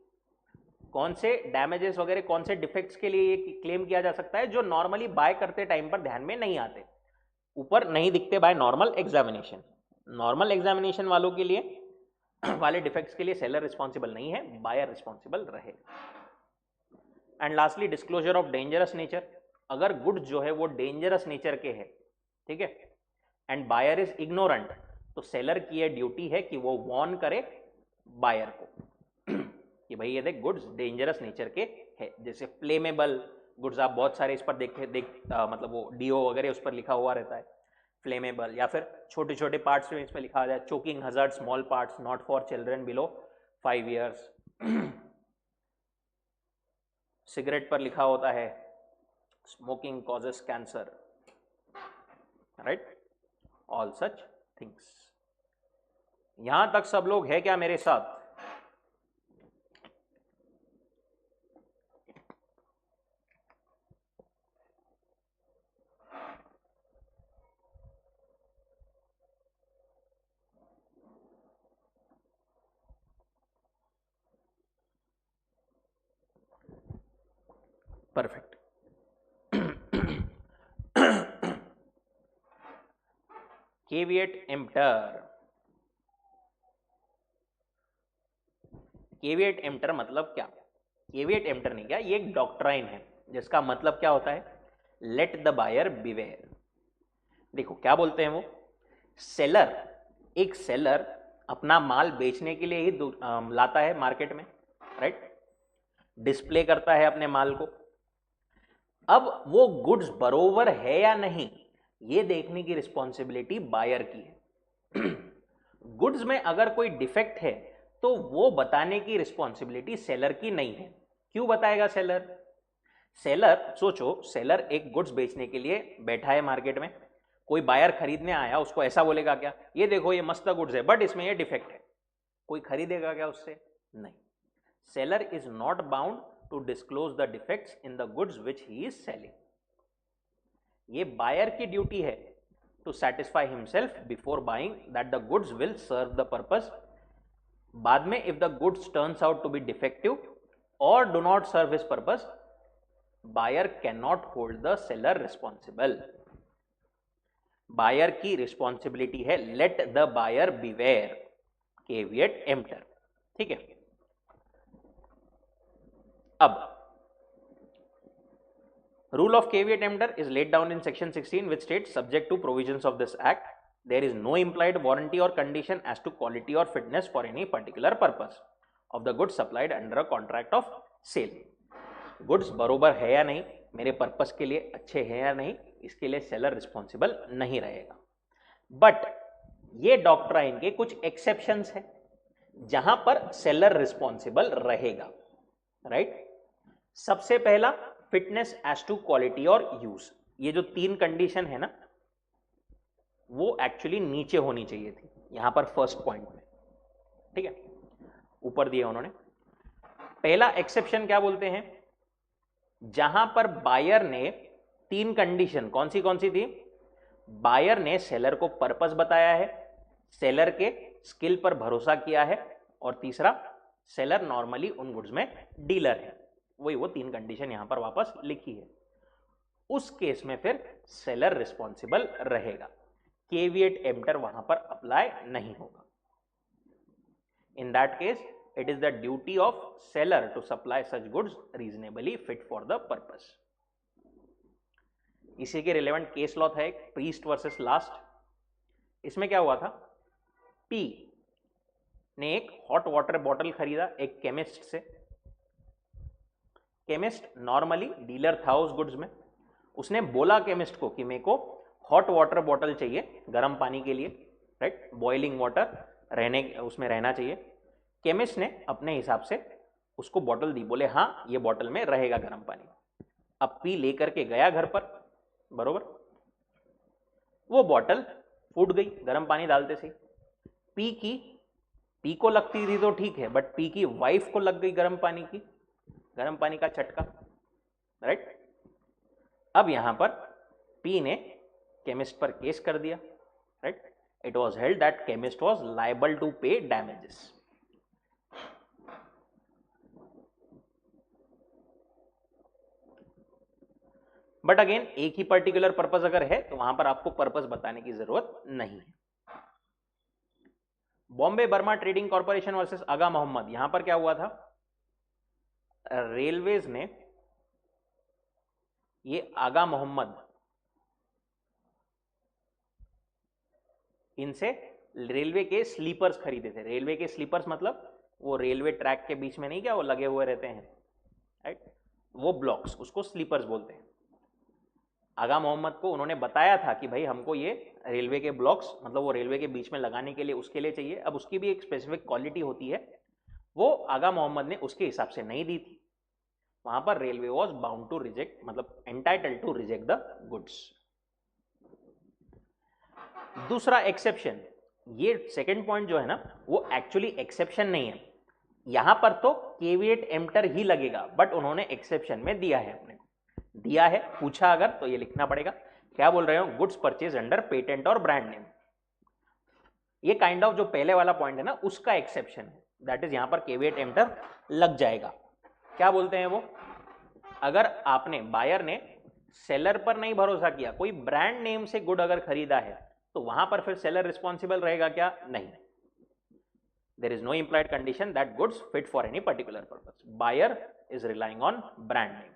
कौन से डैमेजेस वगैरह कौन से डिफेक्ट्स के लिए ये क्लेम किया जा सकता है जो नॉर्मली बाय करते टाइम पर ध्यान में नहीं आते, ऊपर नहीं दिखते by normal examination. Normal examination वालों के लिए वाले डिफेक्ट्स के लिए सेलर रिस्पॉन्सिबल नहीं है, बायर रिस्पॉन्सिबल रहे। And lastly disclosure of dangerous nature, अगर गुड्स जो है वो डेंजरस नेचर के है, ठीक है, एंड बायर इज इग्नोरेंट, तो सेलर की ये ड्यूटी है कि वो वार्न करे बायर को कि भाई ये देख गुड्स डेंजरस नेचर के है। जैसे फ्लेमेबल गुड्स आप बहुत सारे इस पर मतलब वो डीओ वगैरह उस पर लिखा हुआ रहता है फ्लेमेबल, या फिर छोटे छोटे पार्ट्स में इसमें लिखा आ जाए choking hazard small parts not for children below 5 years। Cigarette पर लिखा होता है smoking causes cancer, right, all such things. यहां तक सब लोग है क्या मेरे साथ? Perfect. Caveat emptor, caveat emptor मतलब क्या? केविएट एम्प्टर नहीं, क्या ये एक डॉक्ट्राइन है जिसका मतलब क्या होता है, लेट द बायर बिवेयर। देखो क्या बोलते हैं वो, सेलर, एक सेलर अपना माल बेचने के लिए ही लाता है मार्केट में, राइट, डिस्प्ले करता है अपने माल को। अब वो गुड्स बरोबर है या नहीं ये देखने की रिस्पॉन्सिबिलिटी बायर की है। गुड्स में अगर कोई डिफेक्ट है तो वो बताने की रिस्पॉन्सिबिलिटी सेलर की नहीं है। क्यों बताएगा सेलर? सेलर सोचो, सेलर एक गुड्स बेचने के लिए बैठा है मार्केट में, कोई बायर खरीदने आया, उसको ऐसा बोलेगा क्या, ये देखो ये मस्त गुड्स है बट इसमें ये डिफेक्ट है, कोई खरीदेगा क्या उससे? नहीं। Seller is not bound to disclose the defects in the goods which he is selling. ये बायर की ड्यूटी है to satisfy himself before buying that the goods will serve the purpose. बाद में if the goods turns out to be defective और do not serve his purpose, buyer can not hold the seller responsible. Buyer की responsibility है let the buyer beware, caveat emptor. ठीक है, अब rule of caveat emptor is laid down in section 16 which states subject to provisions of this act there is no implied warranty or condition as to quality or fitness for any particular purpose of the goods supplied under a contract of sale। Goods बरोबर है या नहीं, मेरे purpose के लिए अच्छे हैं या नहीं, इसके लिए सेलर रिस्पॉन्सिबल नहीं रहेगा। बट ये डॉक्ट्राइन के कुछ एक्सेप्शंस हैं जहां पर सेलर रिस्पॉन्सिबल रहेगा, राइट। सबसे पहला फिटनेस एज टू क्वालिटी और यूज, ये जो 3 कंडीशन है ना, वो एक्चुअली नीचे होनी चाहिए थी, यहां पर फर्स्ट पॉइंट में, ठीक है, ऊपर दिया उन्होंने। पहला एक्सेप्शन क्या बोलते हैं, जहां पर बायर ने 3 कंडीशन, कौन सी थी, बायर ने सेलर को पर्पस बताया है, सेलर के स्किल पर भरोसा किया है, और तीसरा सेलर नॉर्मली उन गुड्स में डीलर है। वही वो 3 कंडीशन यहां पर वापस लिखी है। उस केस में फिर सेलर रिस्पॉन्सिबल रहेगा, केविएट एम्प्टर वहां पर अप्लाई नहीं होगा। In that case it is the duty of seller to supply such goods reasonably fit for the purpose. इसी के रिलेवेंट केस लॉ था एक, प्रीस्ट वर्सेस लास्ट। इसमें क्या हुआ था, पी ने एक हॉट वाटर बॉटल खरीदा एक केमिस्ट से। केमिस्ट नॉर्मली डीलर था उस गुड्स में, उसने बोला केमिस्ट को कि मेरे को हॉट वाटर बॉटल चाहिए गर्म पानी के लिए, राइट, बॉइलिंग वाटर रहने उसमें रहना चाहिए। केमिस्ट ने अपने हिसाब से उसको बॉटल दी, बोले हाँ ये बॉटल में रहेगा गर्म पानी। अब पी लेकर के गया घर पर, बरोबर, वो बॉटल फूट गई गर्म पानी डालते से। पी को लगती थी तो ठीक है, बट पी की वाइफ को लग गई गर्म पानी का चटका, राइट। अब यहां पर पी ने केमिस्ट पर केस कर दिया, right. It was held that chemist was liable to pay damages. But again एक ही पर्टिकुलर पर्पस अगर है तो वहां पर आपको पर्पस बताने की जरूरत नहीं है। Bombay Burma Trading Corporation versus Aga Mohammad, यहां पर क्या हुआ था, रेलवेज ने ये आगा मोहम्मद इनसे रेलवे के स्लीपर्स खरीदे थे। रेलवे के स्लीपर्स मतलब वो रेलवे ट्रैक के बीच में नहीं क्या वो लगे हुए रहते हैं, राइट, वो ब्लॉक्स, उसको स्लीपर्स बोलते हैं। आगा मोहम्मद को उन्होंने बताया था कि भाई हमको ये रेलवे के ब्लॉक्स मतलब वो रेलवे के बीच में लगाने के लिए उसके लिए चाहिए। अब उसकी भी एक स्पेसिफिक क्वालिटी होती है, वो आगा मोहम्मद ने उसके हिसाब से नहीं दी थी। वहां पर railway was bound to reject, मतलब entitled to reject the goods. दूसरा एक्सेप्शन, ये सेकंड पॉइंट जो है ना वो एक्चुअली एक्सेप्शन नहीं है, यहां पर तो केविएट एम्प्टर ही लगेगा, बट उन्होंने एक्सेप्शन में दिया है, अपने दिया है, पूछा अगर तो ये लिखना पड़ेगा। क्या बोल रहे हो, गुड्स परचेज अंडर पेटेंट और ब्रांड नेम। ये काइंड ऑफ जो पहले वाला पॉइंट है ना उसका एक्सेप्शन है, दैट इज यहां पर केविएट एम्प्टर लग जाएगा। क्या बोलते हैं वो, अगर आपने बायर ने सेलर पर नहीं भरोसा किया, कोई ब्रांड नेम से गुड अगर खरीदा है तो वहां पर फिर सेलर रिस्पॉन्सिबल रहेगा क्या, नहीं। There is no implied condition that goods fit for any particular purpose, buyer is relying on brand name.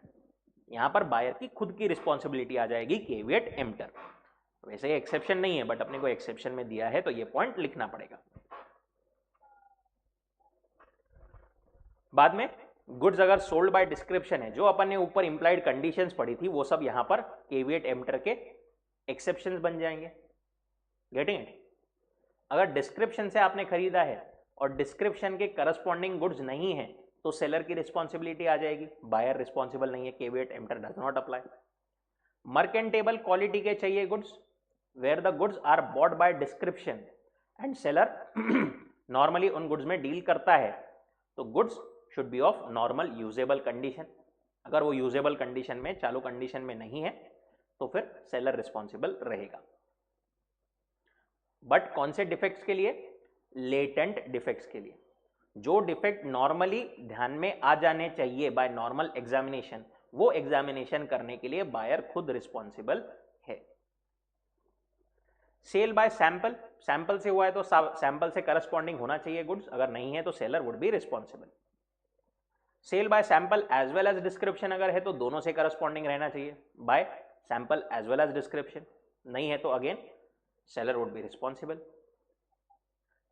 यहां पर बायर की खुद की रिस्पॉन्सिबिलिटी आ जाएगी केविएट एम्प्टर। वैसे ये एक्सेप्शन नहीं है, बट अपने को एक्सेप्शन में दिया है तो ये पॉइंट लिखना पड़ेगा। बाद में गुड्स अगर सोल्ड बाय डिस्क्रिप्शन है, जो अपन ने ऊपर इंप्लाइड कंडीशंस पढ़ी थी वो सब यहां पर केविएट एम्प्टर के एक्सेप्शंस बन जाएंगे। Getting it? अगर डिस्क्रिप्शन से आपने खरीदा है और डिस्क्रिप्शन के करस्पॉन्डिंग गुड्स नहीं है तो सेलर की रिस्पॉन्सिबिलिटी आ जाएगी, बायर रिस्पॉन्सिबल नहीं है, caveat emptor does not apply. Merchantable quality के चाहिए goods, where the goods are bought by description and seller normally उन गुड्स में डील करता है, तो goods should be of normal usable condition. अगर वो यूजेबल कंडीशन में, चालू कंडीशन में नहीं है तो फिर सेलर रिस्पॉन्सिबल रहेगा। बट कौन से डिफेक्ट्स के लिए, लेटेंट डिफेक्ट्स के लिए, जो डिफेक्ट नॉर्मली ध्यान में आ जाने चाहिए बाय नॉर्मल एग्जामिनेशन, वो एग्जामिनेशन करने के लिए बायर खुद रिस्पॉन्सिबल है। सेल बाय सैंपल, सैंपल से हुआ है तो सैंपल से करस्पॉन्डिंग होना चाहिए गुड्स, अगर नहीं है तो seller would be responsible. Sale by sample as well as description अगर है तो दोनों से करस्पॉन्डिंग रहना चाहिए, by sample as well as description. नहीं है तो again seller would be responsible.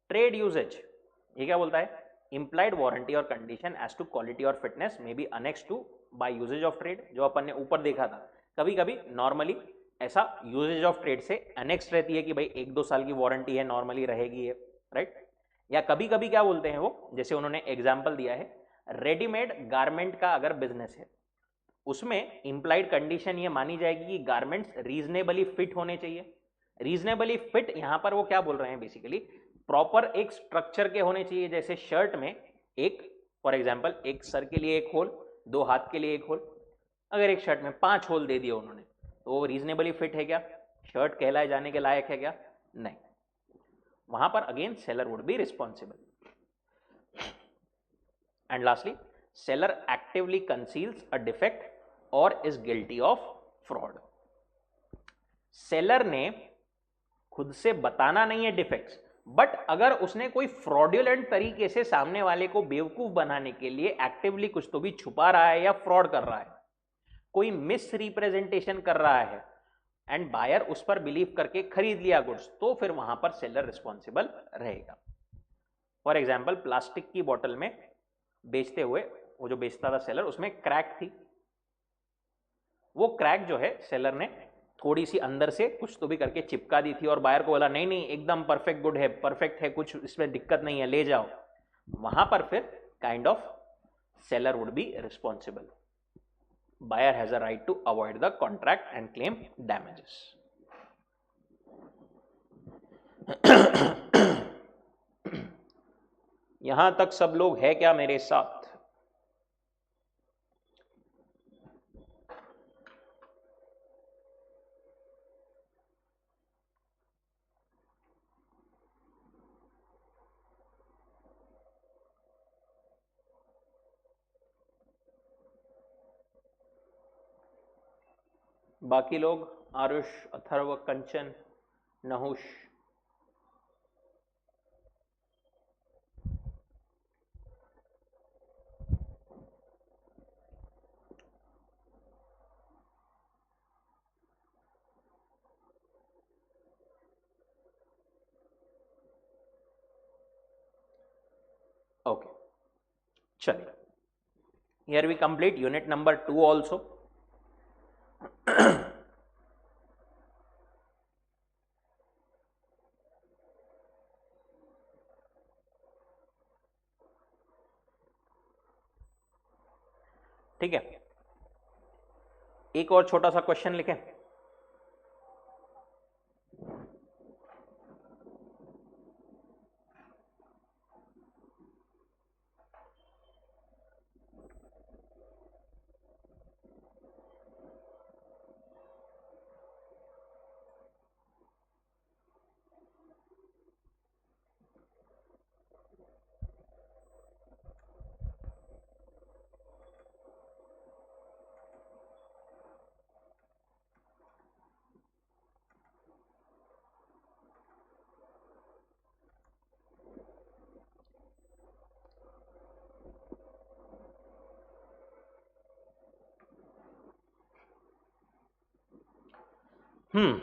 Trade usages, ये क्या बोलता है, implied वारंटी और कंडीशन एज टू क्वालिटी और fitness may be annex to by usages of trade, जो अपन ने ऊपर देखा था। कभी कभी नॉर्मली ऐसा यूजेज ऑफ ट्रेड से अनेक्स रहती है कि भाई 1-2 साल की वारंटी है, नॉर्मली रहेगी है, राइट। या कभी कभी क्या बोलते हैं वो, जैसे उन्होंने एग्जाम्पल दिया है, रेडीमेड गारमेंट का अगर बिजनेस है उसमें इंप्लाइड कंडीशन ये मानी जाएगी कि गारमेंट्स रीजनेबली फिट होने चाहिए। रीजनेबली फिट यहां पर वो क्या बोल रहे हैं बेसिकली, प्रॉपर एक स्ट्रक्चर के होने चाहिए, जैसे शर्ट में एक, फॉर एग्जाम्पल एक सर के लिए एक होल, दो हाथ के लिए एक होल, अगर एक शर्ट में 5 होल दे दिए उन्होंने तो वो रीजनेबली फिट है क्या, शर्ट कहलाए जाने के लायक है क्या, नहीं, वहां पर again seller would be responsible. And lastly, seller actively conceals a defect और is guilty of fraud. Seller ने खुद से बताना नहीं है डिफेक्ट्स, बट अगर उसने कोई फ्रॉडुलेंट तरीके से सामने वाले को बेवकूफ बनाने के लिए एक्टिवली कुछ तो भी छुपा रहा है या फ्रॉड कर रहा है, कोई मिस रिप्रेजेंटेशन कर रहा है एंड बायर उस पर बिलीव करके खरीद लिया गुड्स, तो फिर वहां पर सेलर रिस्पॉन्सिबल रहेगा। फॉर एग्जाम्पल प्लास्टिक की बोतल में बेचते हुए, वो जो बेचता था सेलर, उसमें क्रैक थी, वो क्रैक जो है सेलर ने थोड़ी सी अंदर से कुछ तो भी करके चिपका दी थी और बायर को बोला नहीं नहीं एकदम परफेक्ट गुड है, परफेक्ट है, कुछ इसमें दिक्कत नहीं है, ले जाओ, वहां पर फिर kind of seller would be responsible. Buyer has a right to avoid the contract and claim damages. यहां तक सब लोग है क्या मेरे साथ? बाकी लोग, आरुष, अथर्व, कंचन, नहुष? ओके, चलिए, here we complete unit number 2 also. ठीक है, एक और छोटा सा क्वेश्चन लिखें। Hmm,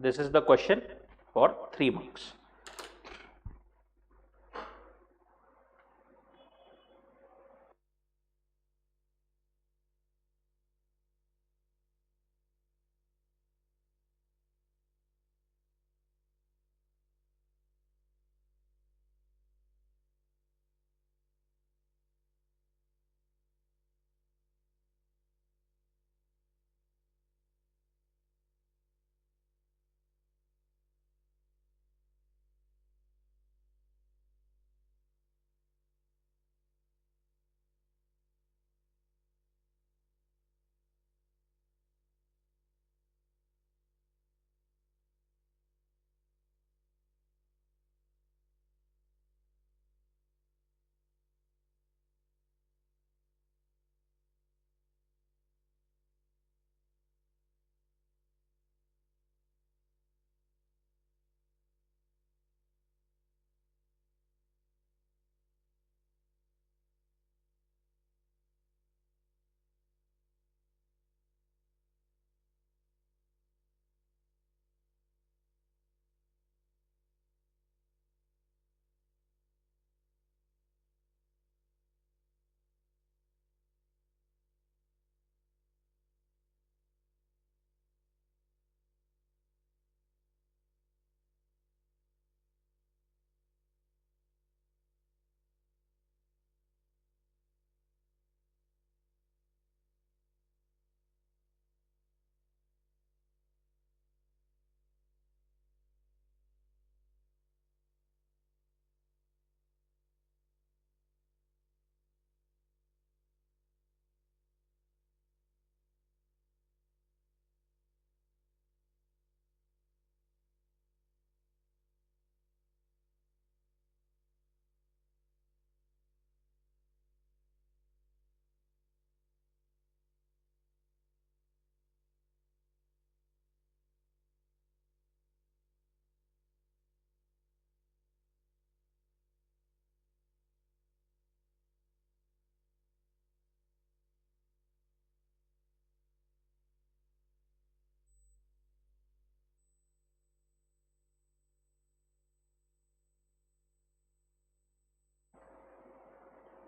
this is the question for 3 marks.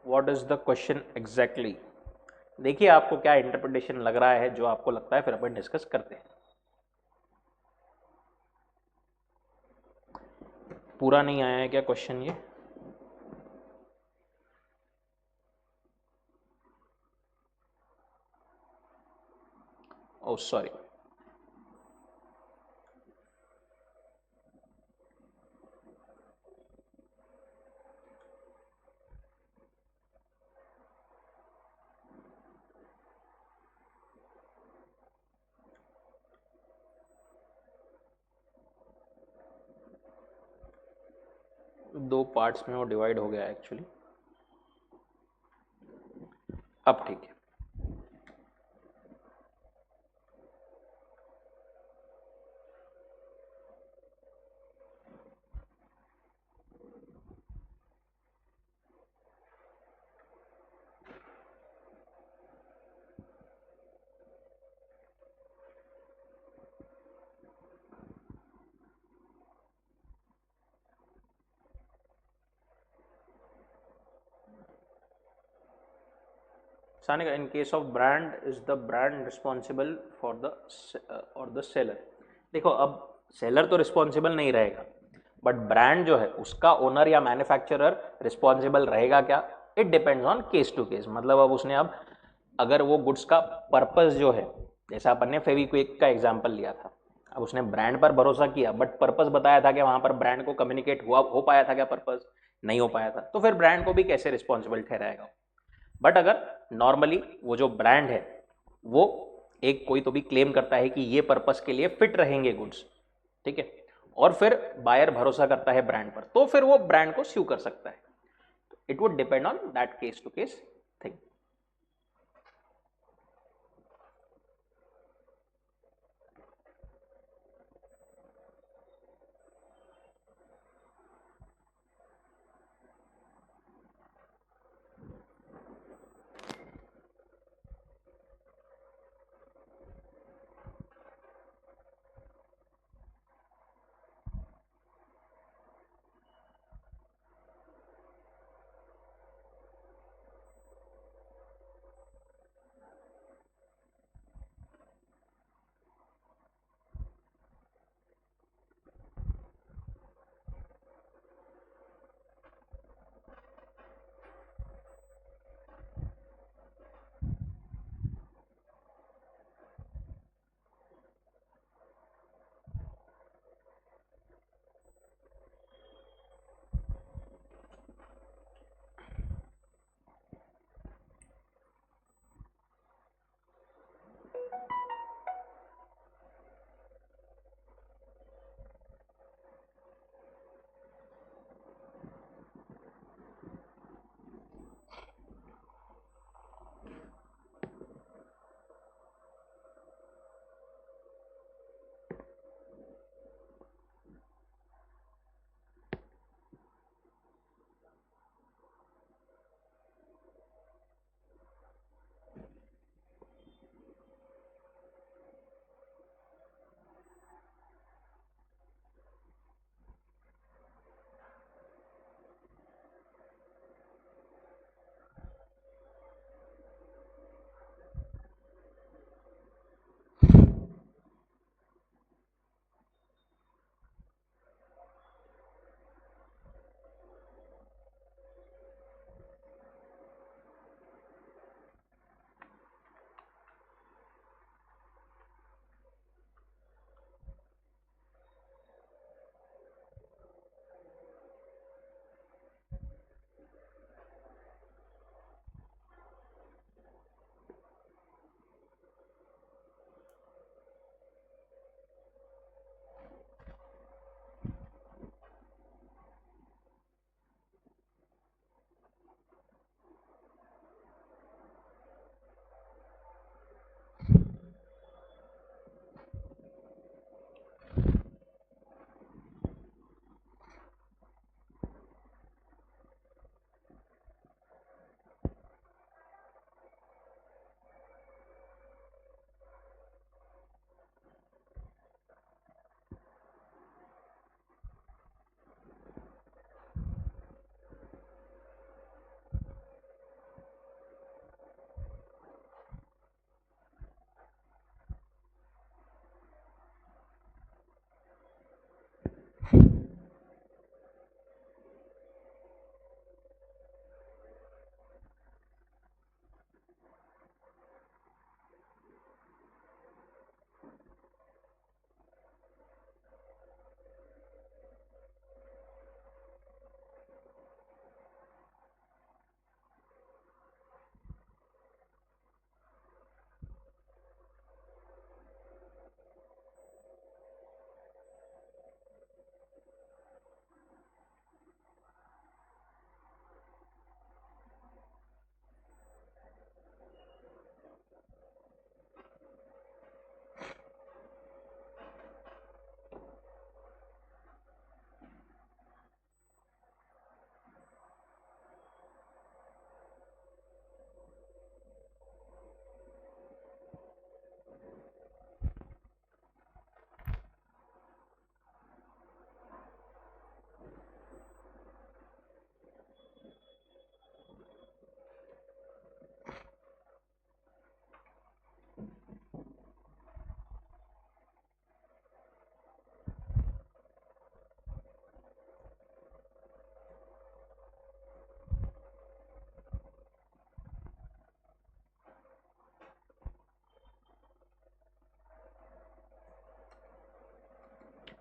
What is the question exactly? देखिए आपको क्या इंटरप्रिटेशन लग रहा है, जो आपको लगता है, फिर अपन डिस्कस करते हैं। पूरा नहीं आया है क्या क्वेश्चन ये? Oh sorry. दो पार्ट्स में वो डिवाइड हो गया एक्चुअली। अब ठीक है। सानिका, इन case of brand is the brand responsible for the और द सेलर। देखो अब सेलर तो रिस्पॉन्सिबल नहीं रहेगा, बट ब्रांड जो है उसका ओनर या मैन्युफैक्चरर रिस्पॉन्सिबल रहेगा क्या? It depends on case to case. मतलब अब उसने अब अगर वो गुड्स का पर्पस जो है, जैसे अपन ने फेविक्विक का एग्जाम्पल लिया था, अब उसने ब्रांड पर भरोसा किया बट पर्पस बताया था कि वहां पर ब्रांड को कम्युनिकेट हुआ हो पाया था क्या? पर्पस नहीं हो पाया था, तो फिर ब्रांड को भी कैसे रिस्पॉन्सिबल ठहराएगा? बट अगर नॉर्मली वो जो ब्रांड है वो एक कोई तो भी क्लेम करता है कि ये पर्पस के लिए फिट रहेंगे गुड्स, ठीक है, और फिर बायर भरोसा करता है ब्रांड पर, तो फिर वो ब्रांड को स्यू कर सकता है। It would depend on that case to case thing.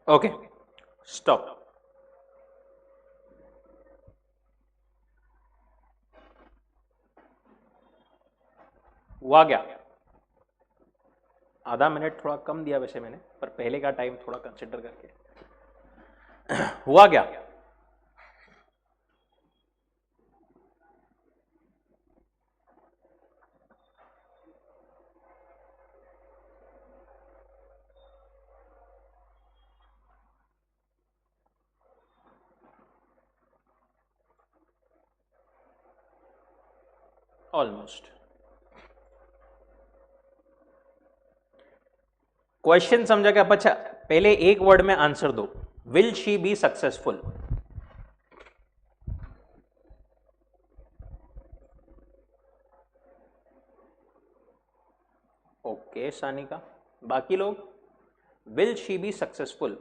Okay stop. हुआ क्या? आधा मिनट थोड़ा कम दिया वैसे मैंने, पर पहले का टाइम थोड़ा कंसिडर करके। हुआ क्या? ऑलमोस्ट। क्वेश्चन समझा क्या? अच्छा पहले एक वर्ड में आंसर दो, will she be successful? Okay Sanika, बाकी लोग will she be successful?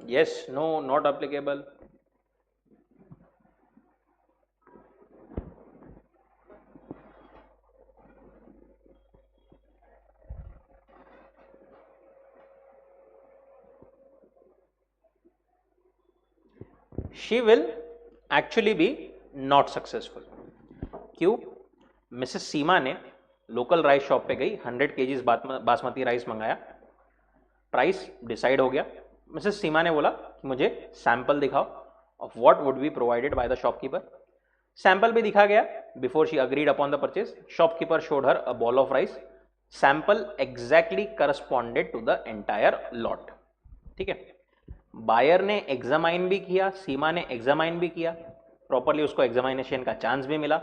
yes, no, not applicable. She will actually be not successful. क्यों? मिसेस सीमा ने लोकल राइस शॉप पे गई, 100 केजीज बासमती राइस मंगाया, प्राइस डिसाइड हो गया। मिसेस सीमा ने बोला कि मुझे सैंपल दिखाओ of what would be provided by the shopkeeper. Sample भी दिखा गया। Before she agreed upon the purchase, shopkeeper showed her a ball of rice. Sample exactly corresponded to the entire lot. ठीक है, बायर ने examine भी किया, सीमा ने examine भी किया, प्रॉपरली उसको एग्जामिनेशन का चांस भी मिला,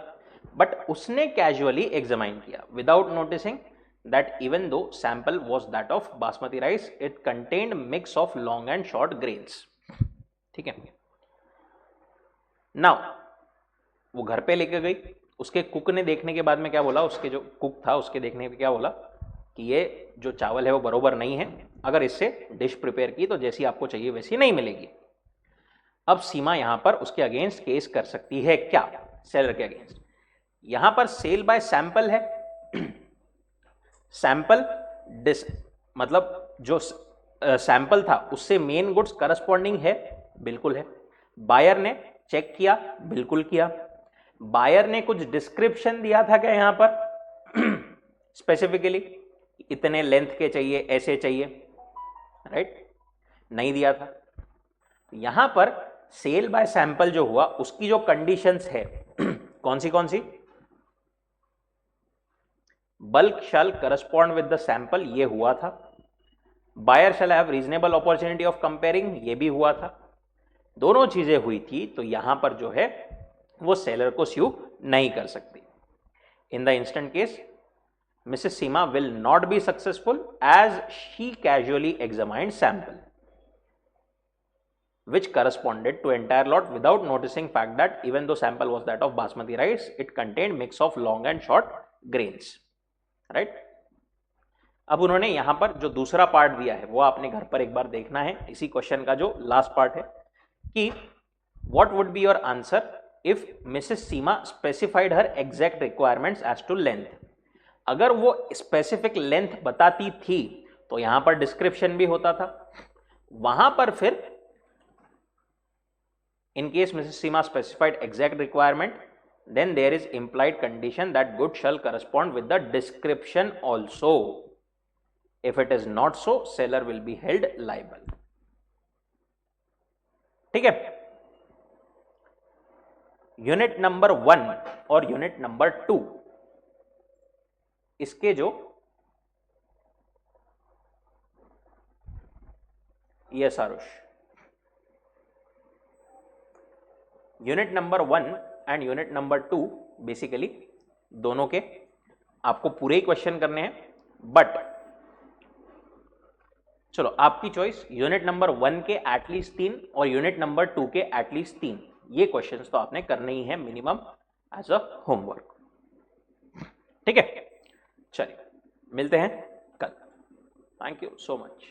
बट उसने कैजुअली एग्जामाइन किया without noticing that even though sample was that of basmati rice, it contained mix of long and short grains. ठीक है, नाउ वो घर पे लेके गई, उसके कुक ने देखने के बाद में क्या बोला, उसके जो कुक था उसके देखने पे क्या बोला कि ये जो चावल है वो बरोबर नहीं है, अगर इससे डिश प्रिपेयर की तो जैसी आपको चाहिए वैसी नहीं मिलेगी। अब सीमा यहां पर उसके अगेंस्ट केस कर सकती है क्या? सेलर के अगेंस्ट। यहां पर सेल बाय सैंपल है, सैंपल डिस मतलब जो सैंपल था उससे मेन गुड्स करस्पॉन्डिंग है, बिल्कुल है। बायर ने चेक किया, बिल्कुल किया। बायर ने कुछ डिस्क्रिप्शन दिया था क्या यहां पर स्पेसिफिकली इतने लेंथ के चाहिए, ऐसे चाहिए, राइट? नहीं दिया था। यहां पर सेल बाय सैंपल जो हुआ उसकी जो कंडीशंस है कौन सी? Bulk shall correspond with the sample, ये हुआ था। Buyer shall have reasonable opportunity of comparing, ये भी हुआ था। दोनों चीजें हुई थी, तो यहां पर जो है वो सेलर को स्यू नहीं कर सकती। In the instant case Mrs Seema will not be successful as she casually examined sample which corresponded to entire lot without noticing fact that even though sample was that of basmati rice, it contained mix of long and short grains, right? अब उन्होंने यहां पर जो दूसरा part दिया है वो आपने घर पर एक बार देखना है, इसी क्वेश्चन का जो लास्ट पार्ट है कि what would be your answer if Mrs. Seema specified her exact requirements as to length। अगर वो स्पेसिफिक लेंथ बताती थी तो यहां पर डिस्क्रिप्शन भी होता था, वहां पर फिर in case Mrs. Seema specified exact requirement, then there is implied condition that good shall correspond with the description also. If it is not so, seller will be held liable. ठीक है, unit number 1 और unit number 2 इसके जो yes Aarush, unit number 1 and unit number 2 basically दोनों के आपको पूरे ही question करने हैं, बट चलो आपकी चॉइस, यूनिट नंबर 1 के एटलीस्ट 3 और यूनिट नंबर 2 के एटलीस्ट 3, ये क्वेश्चंस तो आपने करने ही है मिनिमम एज अ होमवर्क। ठीक है, चलिए मिलते हैं कल। Thank you so much.